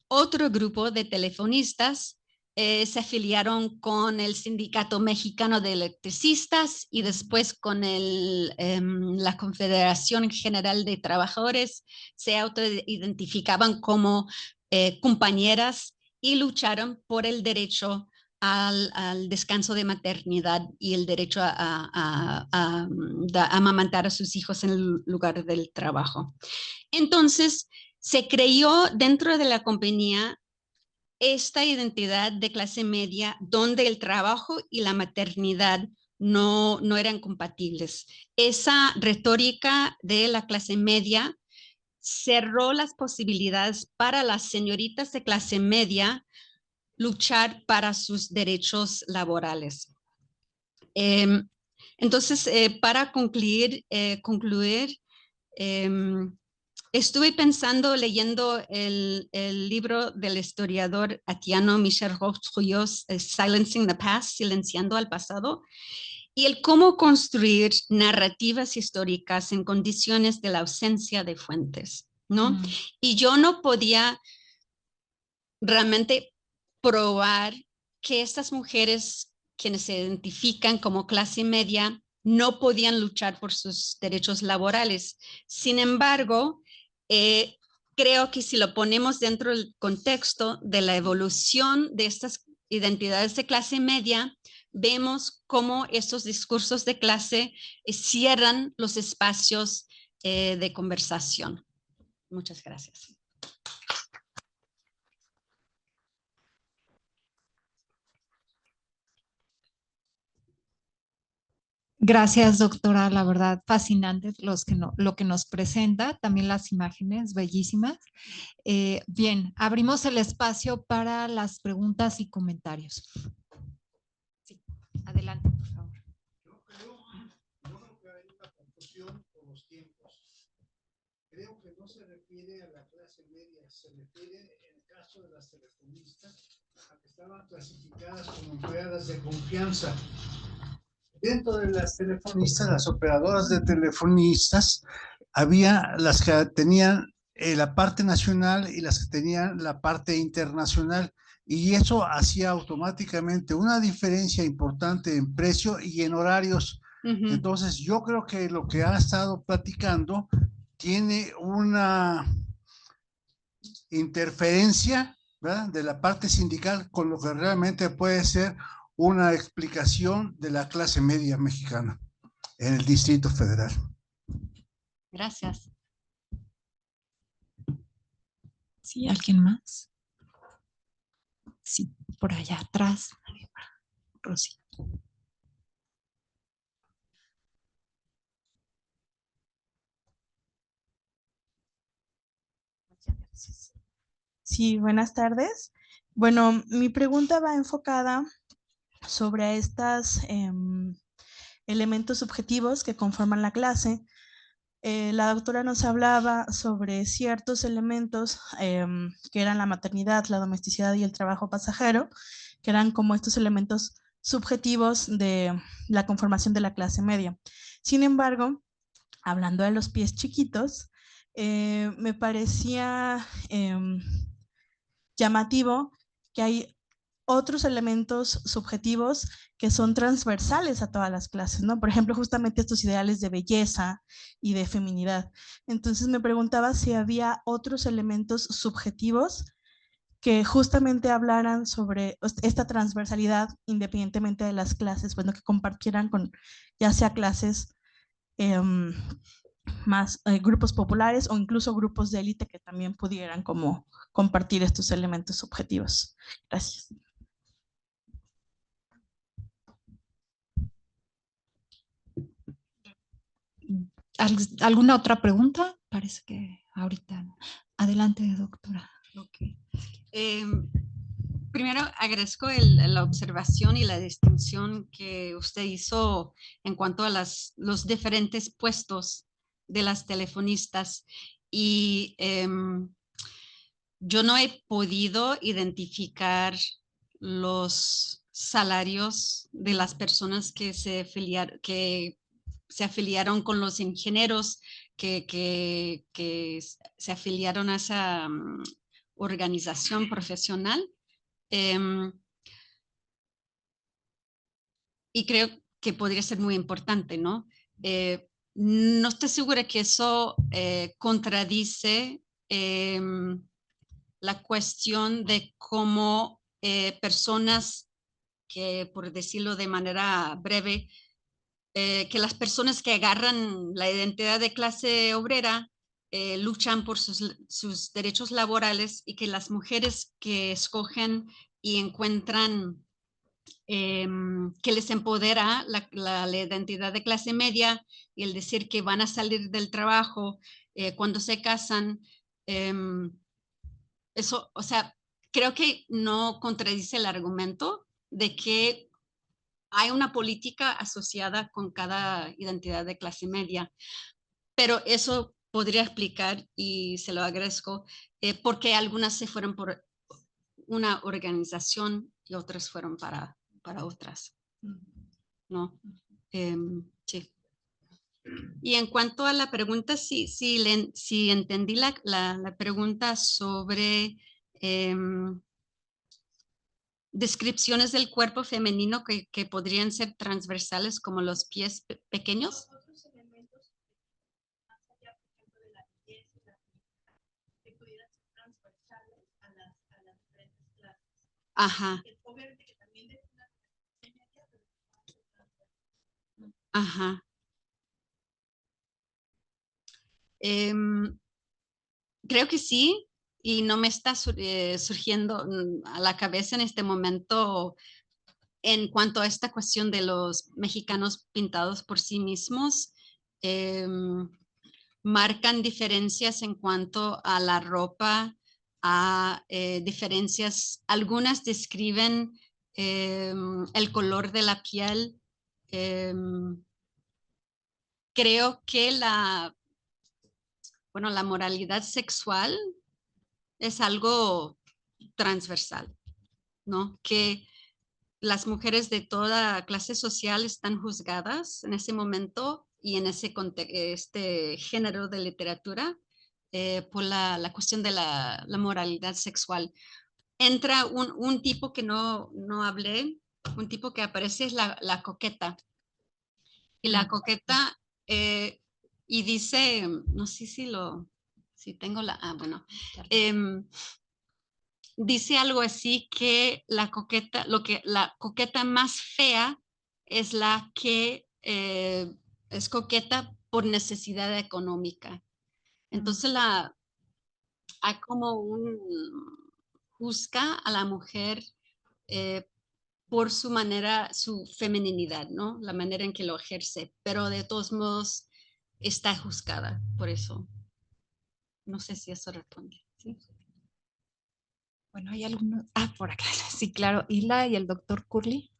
otro grupo de telefonistas se afiliaron con el Sindicato Mexicano de Electricistas y después con la Confederación General de Trabajadores. Se autoidentificaban como compañeras y lucharon por el derecho al descanso de maternidad y el derecho a amamantar a sus hijos en el lugar del trabajo. Entonces, se creyó dentro de la compañía esta identidad de clase media donde el trabajo y la maternidad no eran compatibles. Esa retórica de la clase media cerró las posibilidades para las señoritas de clase media luchar para sus derechos laborales. Entonces, para concluir, estuve pensando, leyendo el libro del historiador haitiano Michel Roux-Trujillos, Silencing the Past, Silenciando al Pasado, y el cómo construir narrativas históricas en condiciones de la ausencia de fuentes, ¿no? Y yo no podía realmente probar que estas mujeres, quienes se identifican como clase media, no podían luchar por sus derechos laborales. Sin embargo, creo que si lo ponemos dentro del contexto de la evolución de estas identidades de clase media, vemos cómo estos discursos de clase cierran los espacios de conversación. Muchas gracias. Gracias, doctora. La verdad, fascinante lo que nos presenta, también las imágenes bellísimas. Bien, abrimos el espacio para las preguntas y comentarios. Sí, adelante, por favor. Yo creo que hay una confusión con los tiempos. Creo que no se refiere a la clase media, se refiere, en el caso de las telefonistas, a que estaban clasificadas como empleadas de confianza. Dentro de las telefonistas, las operadoras de telefonistas, había las que tenían la parte nacional y las que tenían la parte internacional, y eso hacía automáticamente una diferencia importante en precio y en horarios. Entonces, yo creo que lo que ha estado platicando tiene una interferencia, ¿verdad?, de la parte sindical con lo que realmente puede ser una explicación de la clase media mexicana en el Distrito Federal. Gracias. ¿Sí? ¿Alguien más? Sí, por allá atrás. Rosy. Sí, buenas tardes. Bueno, mi pregunta va enfocada sobre estos elementos subjetivos que conforman la clase. La doctora nos hablaba sobre ciertos elementos que eran la maternidad, la domesticidad y el trabajo pasajero, que eran como estos elementos subjetivos de la conformación de la clase media. Sin embargo, hablando de los pies chiquitos, me parecía llamativo que hay otros elementos subjetivos que son transversales a todas las clases, ¿no? Por ejemplo, justamente estos ideales de belleza y de feminidad. Entonces me preguntaba si había otros elementos subjetivos que justamente hablaran sobre esta transversalidad independientemente de las clases, bueno, que compartieran con ya sea clases más grupos populares o incluso grupos de élite que también pudieran como compartir estos elementos subjetivos. Gracias. ¿Alguna otra pregunta? Parece que ahorita no. Adelante, doctora. Okay. Primero agradezco la observación y la distinción que usted hizo en cuanto a los diferentes puestos de las telefonistas. Y yo no he podido identificar los salarios de las personas que se afiliaron con los ingenieros que se afiliaron a esa organización profesional. Y creo que podría ser muy importante, ¿no? No estoy segura que eso contradice la cuestión de cómo personas que, por decirlo de manera breve, que las personas que agarran la identidad de clase obrera luchan por sus derechos laborales, y que las mujeres que escogen y encuentran que les empodera la identidad de clase media y el decir que van a salir del trabajo cuando se casan, eso, o sea, creo que no contradice el argumento de que hay una política asociada con cada identidad de clase media, pero eso podría explicar, y se lo agradezco, por qué algunas se fueron por una organización y otras fueron para otras, ¿no? Sí. Y en cuanto a la pregunta, sí entendí la pregunta sobre descripciones del cuerpo femenino que podrían ser transversales, como los pies pequeños. Otros elementos más allá, por ejemplo, de la belleza y la que pudieran ser transversales a las diferentes clases. Ajá. Obviamente que también de una ajá. Creo que sí, y no me está surgiendo a la cabeza en este momento en cuanto a esta cuestión de los mexicanos pintados por sí mismos. Marcan diferencias en cuanto a la ropa, a diferencias, algunas describen el color de la piel. Creo que la moralidad sexual es algo transversal, ¿no? Que las mujeres de toda clase social están juzgadas en ese momento y en este género de literatura por la cuestión de la moralidad sexual. Entra un tipo que no hablé, un tipo que aparece, es la coqueta. Y la coqueta, y dice, no sé si tengo bueno, dice algo así que la coqueta más fea es la que es coqueta por necesidad económica. Entonces hay como juzga a la mujer por su manera, su femeninidad, ¿no? La manera en que lo ejerce, pero de todos modos está juzgada por eso. No sé si eso responde, ¿sí? Bueno, hay algunos. Por acá. Sí, claro. Hila y el doctor Curly.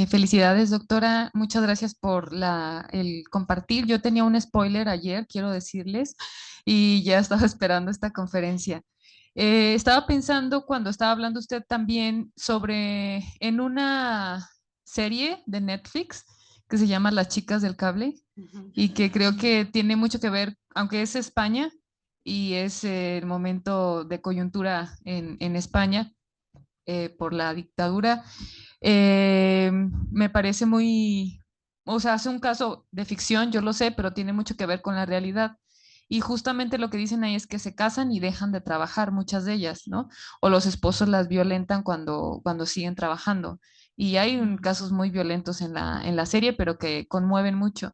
Felicidades, doctora. Muchas gracias por el compartir. Yo tenía un spoiler ayer, quiero decirles, y ya estaba esperando esta conferencia. Estaba pensando cuando estaba hablando usted también sobre en una serie de Netflix que se llama Las chicas del cable y que creo que tiene mucho que ver, aunque es España y es el momento de coyuntura en España por la dictadura. Me parece muy, o sea, hace un caso de ficción, yo lo sé, pero tiene mucho que ver con la realidad. Y justamente lo que dicen ahí es que se casan y dejan de trabajar, muchas de ellas, ¿no? O los esposos las violentan cuando siguen trabajando. Y hay casos muy violentos en la serie, pero que conmueven mucho.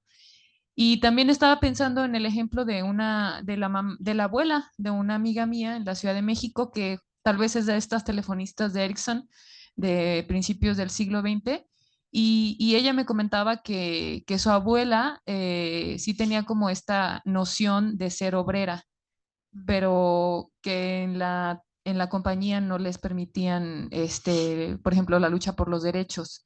Y también estaba pensando en el ejemplo de la abuela de una amiga mía en la Ciudad de México, que tal vez es de estas telefonistas de Ericsson de principios del siglo XX. Y ella me comentaba que su abuela sí tenía como esta noción de ser obrera, pero que en la compañía no les permitían, por ejemplo, la lucha por los derechos.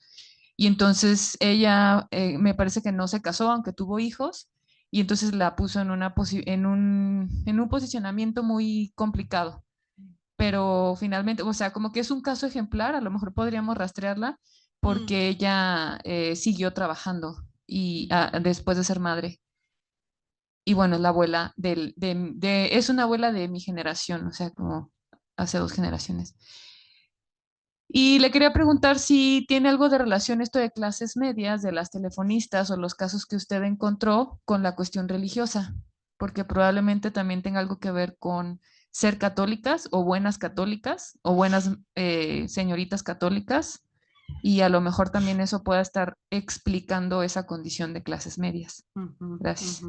Y entonces ella me parece que no se casó, aunque tuvo hijos, y entonces la puso en un posicionamiento muy complicado. Pero finalmente, o sea, como que es un caso ejemplar, a lo mejor podríamos rastrearla porque ella siguió trabajando y después de ser madre. Y bueno, es la abuela es una abuela de mi generación, o sea, como hace 2 generaciones. Y le quería preguntar si tiene algo de relación esto de clases medias, de las telefonistas o los casos que usted encontró con la cuestión religiosa, porque probablemente también tenga algo que ver con ser católicas o buenas señoritas católicas, y a lo mejor también eso pueda estar explicando esa condición de clases medias. Gracias.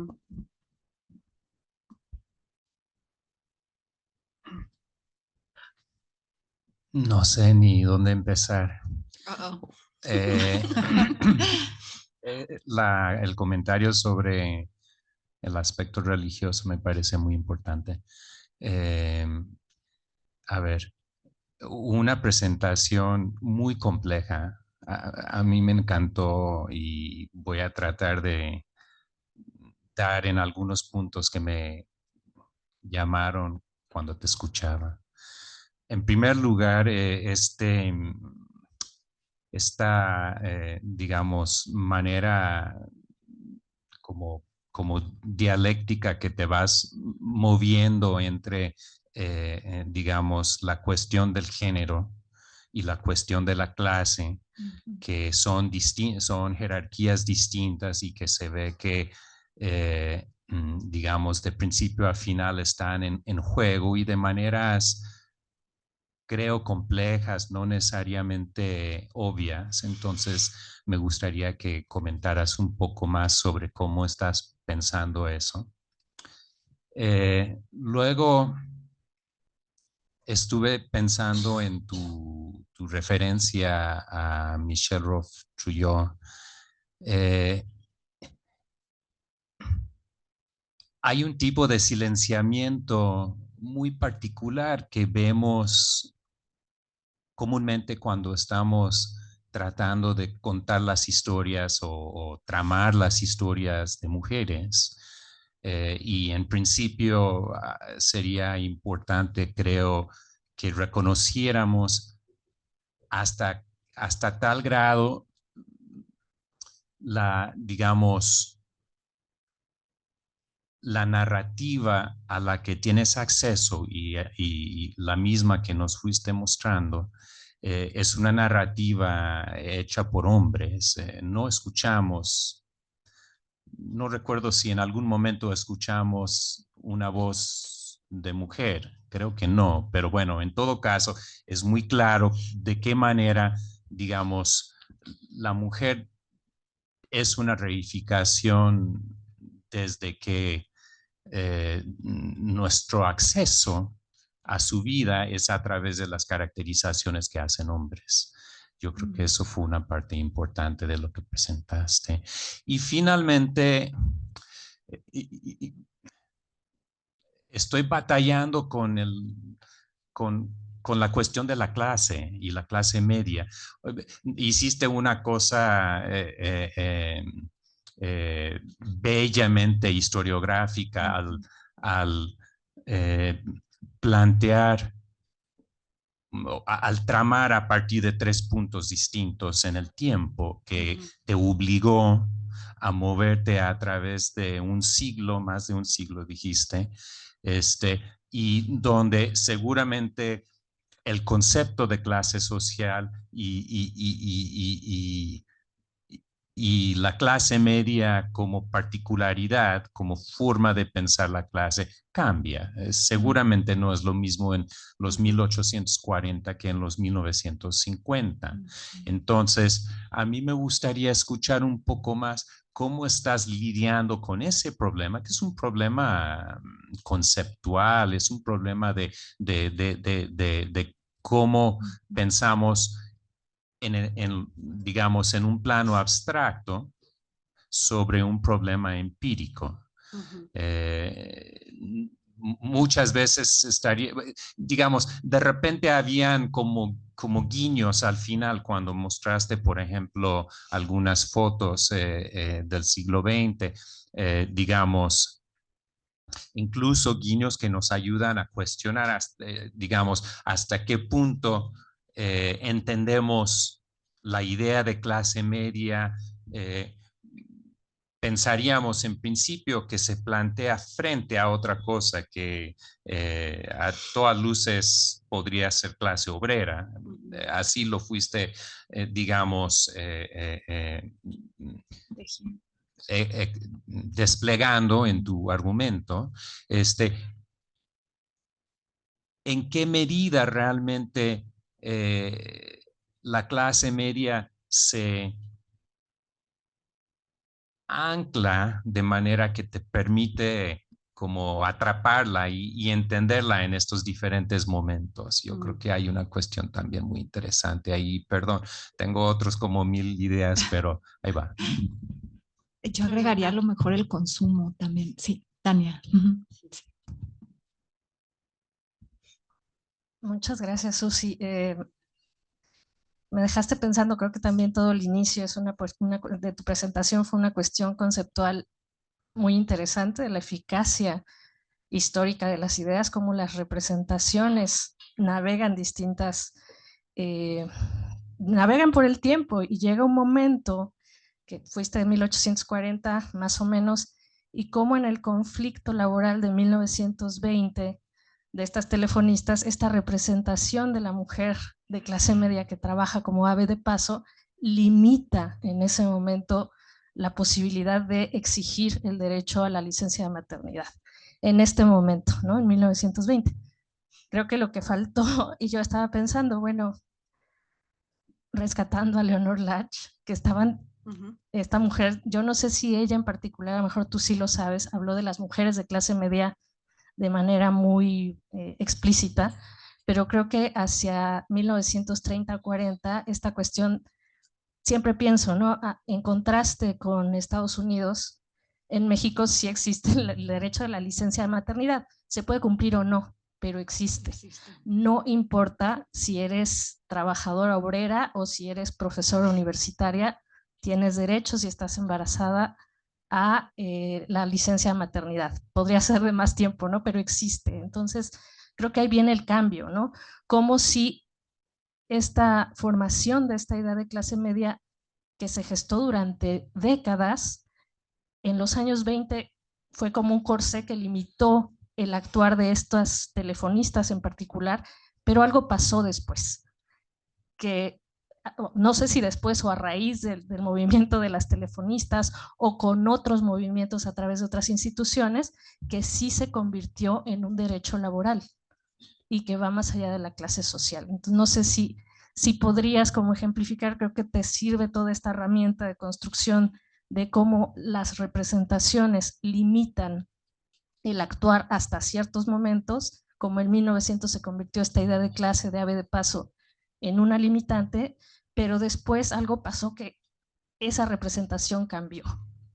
No sé ni dónde empezar. El comentario sobre el aspecto religioso me parece muy importante. A ver, una presentación muy compleja. A mí me encantó y voy a tratar de dar en algunos puntos que me llamaron cuando te escuchaba. En primer lugar, esta, digamos, manera como dialéctica que te vas moviendo entre, digamos, la cuestión del género y la cuestión de la clase, que son jerarquías distintas y que se ve que, digamos, de principio a final están en juego y de maneras, creo, complejas, no necesariamente obvias. Entonces, me gustaría que comentaras un poco más sobre cómo estás pensando eso. Luego, estuve pensando en tu referencia a Michel Roth-Trujillo. Hay un tipo de silenciamiento muy particular que vemos comúnmente cuando estamos tratando de contar las historias o tramar las historias de mujeres. Y en principio sería importante, creo, que reconociéramos hasta tal grado digamos, la narrativa a la que tienes acceso y la misma que nos fuiste mostrando es una narrativa hecha por hombres. No escuchamos, no recuerdo si en algún momento escuchamos una voz de mujer, creo que no, pero bueno, en todo caso es muy claro de qué manera, digamos, la mujer es una reificación desde que nuestro acceso a su vida es a través de las caracterizaciones que hacen hombres. Yo creo que eso fue una parte importante de lo que presentaste. Y finalmente, estoy batallando con la cuestión de la clase y la clase media. Hiciste una cosa bellamente historiográfica al plantear, al tramar a partir de 3 puntos distintos en el tiempo que te obligó a moverte a través de un siglo, más de un siglo dijiste, y donde seguramente el concepto de clase social y y la clase media como particularidad, como forma de pensar la clase, cambia. Seguramente no es lo mismo en los 1840 que en los 1950. Entonces, a mí me gustaría escuchar un poco más cómo estás lidiando con ese problema, que es un problema conceptual, es un problema de cómo pensamos digamos, en un plano abstracto sobre un problema empírico. Muchas veces estaría, digamos, de repente habían como guiños al final cuando mostraste, por ejemplo, algunas fotos del siglo XX, digamos, incluso guiños que nos ayudan a cuestionar, digamos, hasta qué punto entendemos la idea de clase media. Pensaríamos en principio que se plantea frente a otra cosa que a todas luces podría ser clase obrera. Así lo fuiste, digamos, desplegando en tu argumento. ¿En qué medida realmente la clase media se ancla de manera que te permite como atraparla y entenderla en estos diferentes momentos? Yo creo que hay una cuestión también muy interesante ahí. Perdón, tengo otros como 1000 ideas, pero ahí va. Yo agregaría a lo mejor el consumo también. Sí, Tania. Muchas gracias, Susi. Me dejaste pensando, creo que también todo el inicio es de tu presentación fue una cuestión conceptual muy interesante de la eficacia histórica de las ideas, cómo las representaciones navegan navegan por el tiempo y llega un momento que fuiste de 1840 más o menos, y cómo en el conflicto laboral de 1920 de estas telefonistas, esta representación de la mujer de clase media que trabaja como ave de paso limita en ese momento la posibilidad de exigir el derecho a la licencia de maternidad. En este momento, ¿no? En 1920. Creo que lo que faltó, y yo estaba pensando, bueno, rescatando a Leonor Lach, que esta mujer, yo no sé si ella en particular, a lo mejor tú sí lo sabes, habló de las mujeres de clase media de manera muy explícita, pero creo que hacia 1930-40 esta cuestión, siempre pienso, ¿no? En contraste con Estados Unidos, en México sí existe el derecho a la licencia de maternidad, se puede cumplir o no, pero existe. No importa si eres trabajadora obrera o si eres profesora universitaria, tienes derechos si estás embarazada a la licencia de maternidad. Podría ser de más tiempo, ¿no? Pero existe. Entonces, creo que ahí viene el cambio, ¿no? Como si esta formación de esta idea de clase media que se gestó durante décadas, en los años 20 fue como un corsé que limitó el actuar de estas telefonistas en particular, pero algo pasó después, que no sé si después o a raíz del movimiento de las telefonistas o con otros movimientos a través de otras instituciones, que sí se convirtió en un derecho laboral y que va más allá de la clase social. Entonces, no sé si podrías como ejemplificar, creo que te sirve toda esta herramienta de construcción de cómo las representaciones limitan el actuar hasta ciertos momentos, como en 1900 se convirtió esta idea de clase de ave de paso en una limitante, pero después algo pasó que esa representación cambió,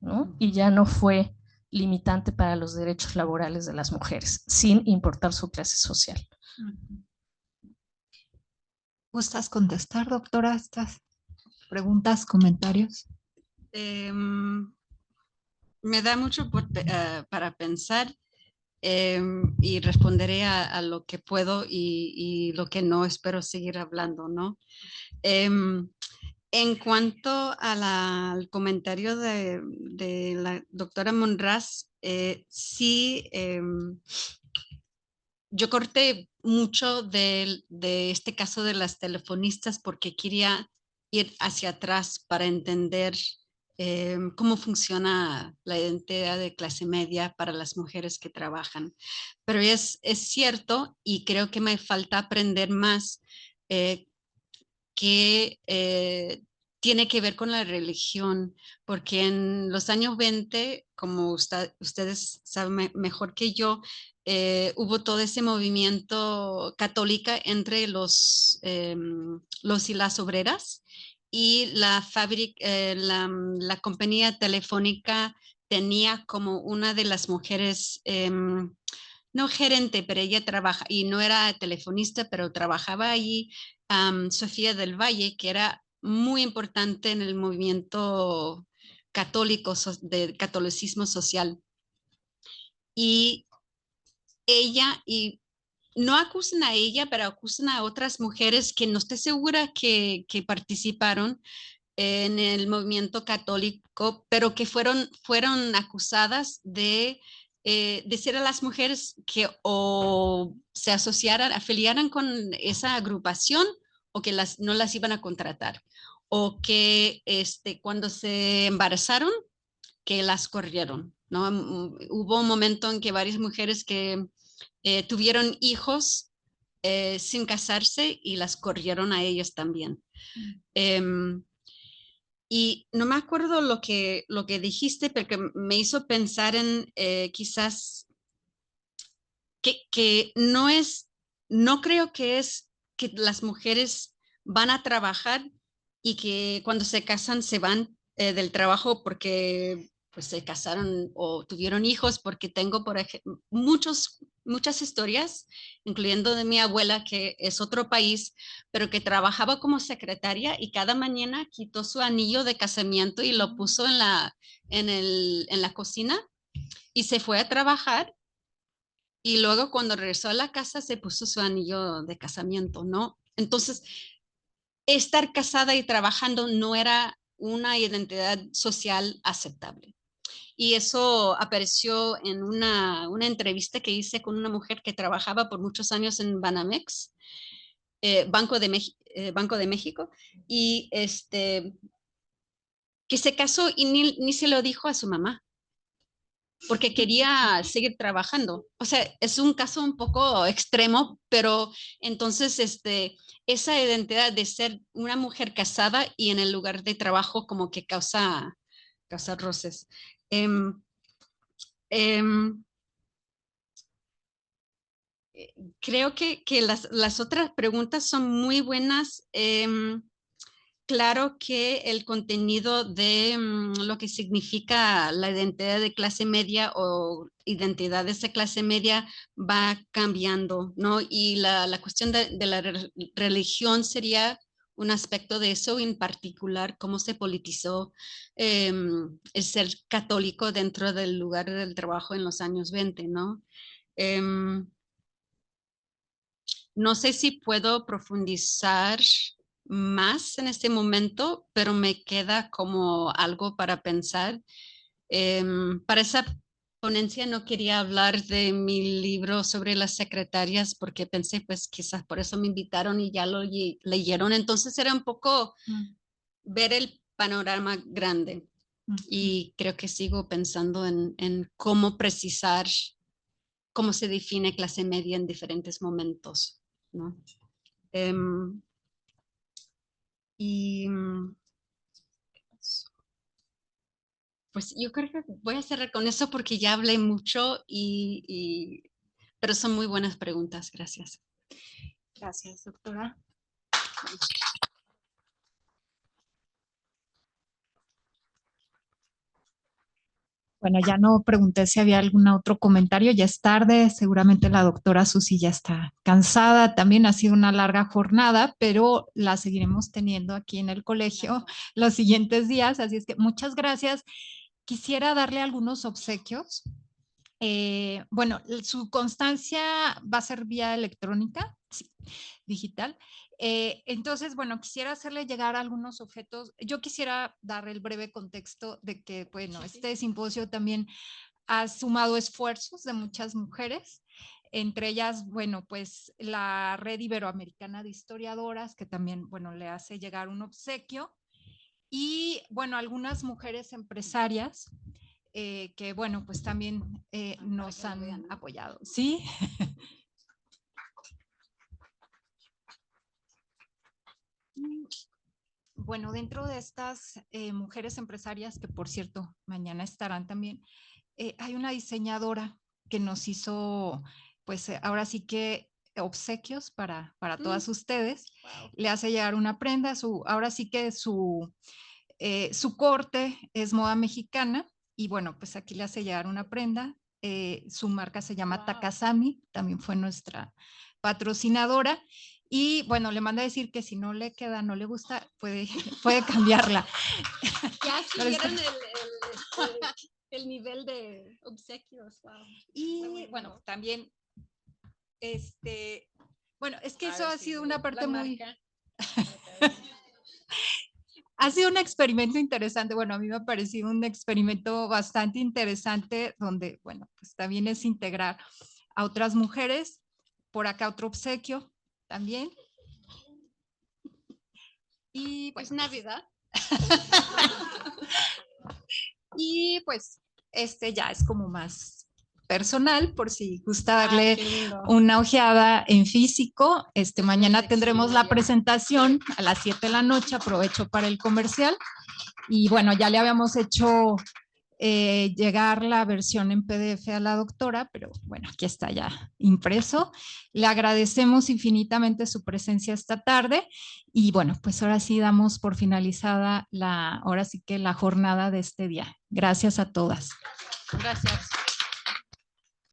¿no? Y ya no fue limitante para los derechos laborales de las mujeres, sin importar su clase social. ¿Gustas contestar, doctora, estas preguntas, comentarios? Me da mucho para pensar y responderé a lo que puedo y lo que no, espero seguir hablando, ¿no? En cuanto al comentario de la doctora Monraz, sí, yo corté mucho de este caso de las telefonistas porque quería ir hacia atrás para entender cómo funciona la identidad de clase media para las mujeres que trabajan. Pero es cierto y creo que me falta aprender más que tiene que ver con la religión, porque en los años 20, como ustedes saben mejor que yo, hubo todo ese movimiento católica entre los y las obreras y la compañía telefónica tenía como una de las mujeres, no gerente, pero ella trabaja, y no era telefonista, pero trabajaba allí, Sofía del Valle, que era muy importante en el movimiento católico, del catolicismo social. Y ella, y no acusan a ella, pero acusan a otras mujeres que no estoy segura que participaron en el movimiento católico, pero que fueron acusadas de decir a las mujeres que o se asociaran, afiliaran con esa agrupación o que no las iban a contratar, o que cuando se embarazaron, que las corrieron, ¿no? Hubo un momento en que varias mujeres que tuvieron hijos sin casarse y las corrieron a ellas también. Y no me acuerdo lo que dijiste, pero que me hizo pensar en quizás que no creo que es que las mujeres van a trabajar y que cuando se casan se van del trabajo porque pues se casaron o tuvieron hijos, porque tengo, por ejemplo, muchas historias, incluyendo de mi abuela, que es otro país, pero que trabajaba como secretaria y cada mañana quitó su anillo de casamiento y lo puso en la cocina y se fue a trabajar. Y luego cuando regresó a la casa se puso su anillo de casamiento, ¿no? Entonces, estar casada y trabajando no era una identidad social aceptable. Y eso apareció en una entrevista que hice con una mujer que trabajaba por muchos años en Banamex, Banco de México, y que se casó y ni se lo dijo a su mamá, porque quería seguir trabajando. O sea, es un caso un poco extremo, pero entonces esa identidad de ser una mujer casada y en el lugar de trabajo como que causa roces. Em, em, Creo que las otras preguntas son muy buenas. Claro que el contenido de lo que significa la identidad de clase media o identidades de clase media va cambiando, ¿no? Y la cuestión de la religión sería un aspecto de eso, en particular cómo se politizó el ser católico dentro del lugar del trabajo en los años 20, ¿no? No sé si puedo profundizar más en este momento, pero me queda como algo para pensar. Para esa ponencia no quería hablar de mi libro sobre las secretarias porque pensé, pues quizás por eso me invitaron y ya lo leyeron. Entonces era un poco ver el panorama grande. Y creo que sigo pensando en cómo precisar cómo se define clase media en diferentes momentos, ¿no? Y pues yo creo que voy a cerrar con eso porque ya hablé mucho, pero son muy buenas preguntas. Gracias. Gracias, doctora. Bueno, ya no pregunté si había algún otro comentario, ya es tarde, seguramente la doctora Susi ya está cansada, también ha sido una larga jornada, pero la seguiremos teniendo aquí en el colegio los siguientes días, así es que muchas gracias. Quisiera darle algunos obsequios. Bueno, su constancia va a ser vía electrónica, sí, digital. Entonces, bueno, quisiera hacerle llegar algunos objetos. Yo quisiera dar el breve contexto de que, bueno, este simposio también ha sumado esfuerzos de muchas mujeres, entre ellas, bueno, pues la Red Iberoamericana de Historiadoras, que también, bueno, le hace llegar un obsequio. Y bueno, algunas mujeres empresarias que bueno, pues también nos han apoyado, ¿sí? Bueno, dentro de estas mujeres empresarias, que por cierto, mañana estarán también, hay una diseñadora que nos hizo, pues ahora sí que obsequios para todas ustedes. Wow. Le hace llegar una prenda, ahora sí que su corte es moda mexicana y bueno, pues aquí le hace llegar una prenda. Su marca se llama Takasami, también fue nuestra patrocinadora. Y bueno, le manda a decir que si no le queda, no le gusta, puede cambiarla. Ya subieron el nivel de obsequios. Wow. Y bueno, también, bueno, es que eso ha sido una parte muy... Ha sido un experimento interesante. Bueno, a mí me ha parecido un experimento bastante interesante donde, bueno, pues también es integrar a otras mujeres. Por acá otro obsequio también. Y pues Navidad. Y pues ya es como más personal, por si gusta darle una ojeada en físico. Mañana tendremos la presentación a las 7 de la noche, aprovecho para el comercial. Y bueno, ya le habíamos hecho llegar la versión en PDF a la doctora, pero bueno, aquí está ya impreso. Le agradecemos infinitamente su presencia esta tarde y bueno, pues ahora sí damos por finalizada ahora sí que la jornada de este día. Gracias a todas. Gracias.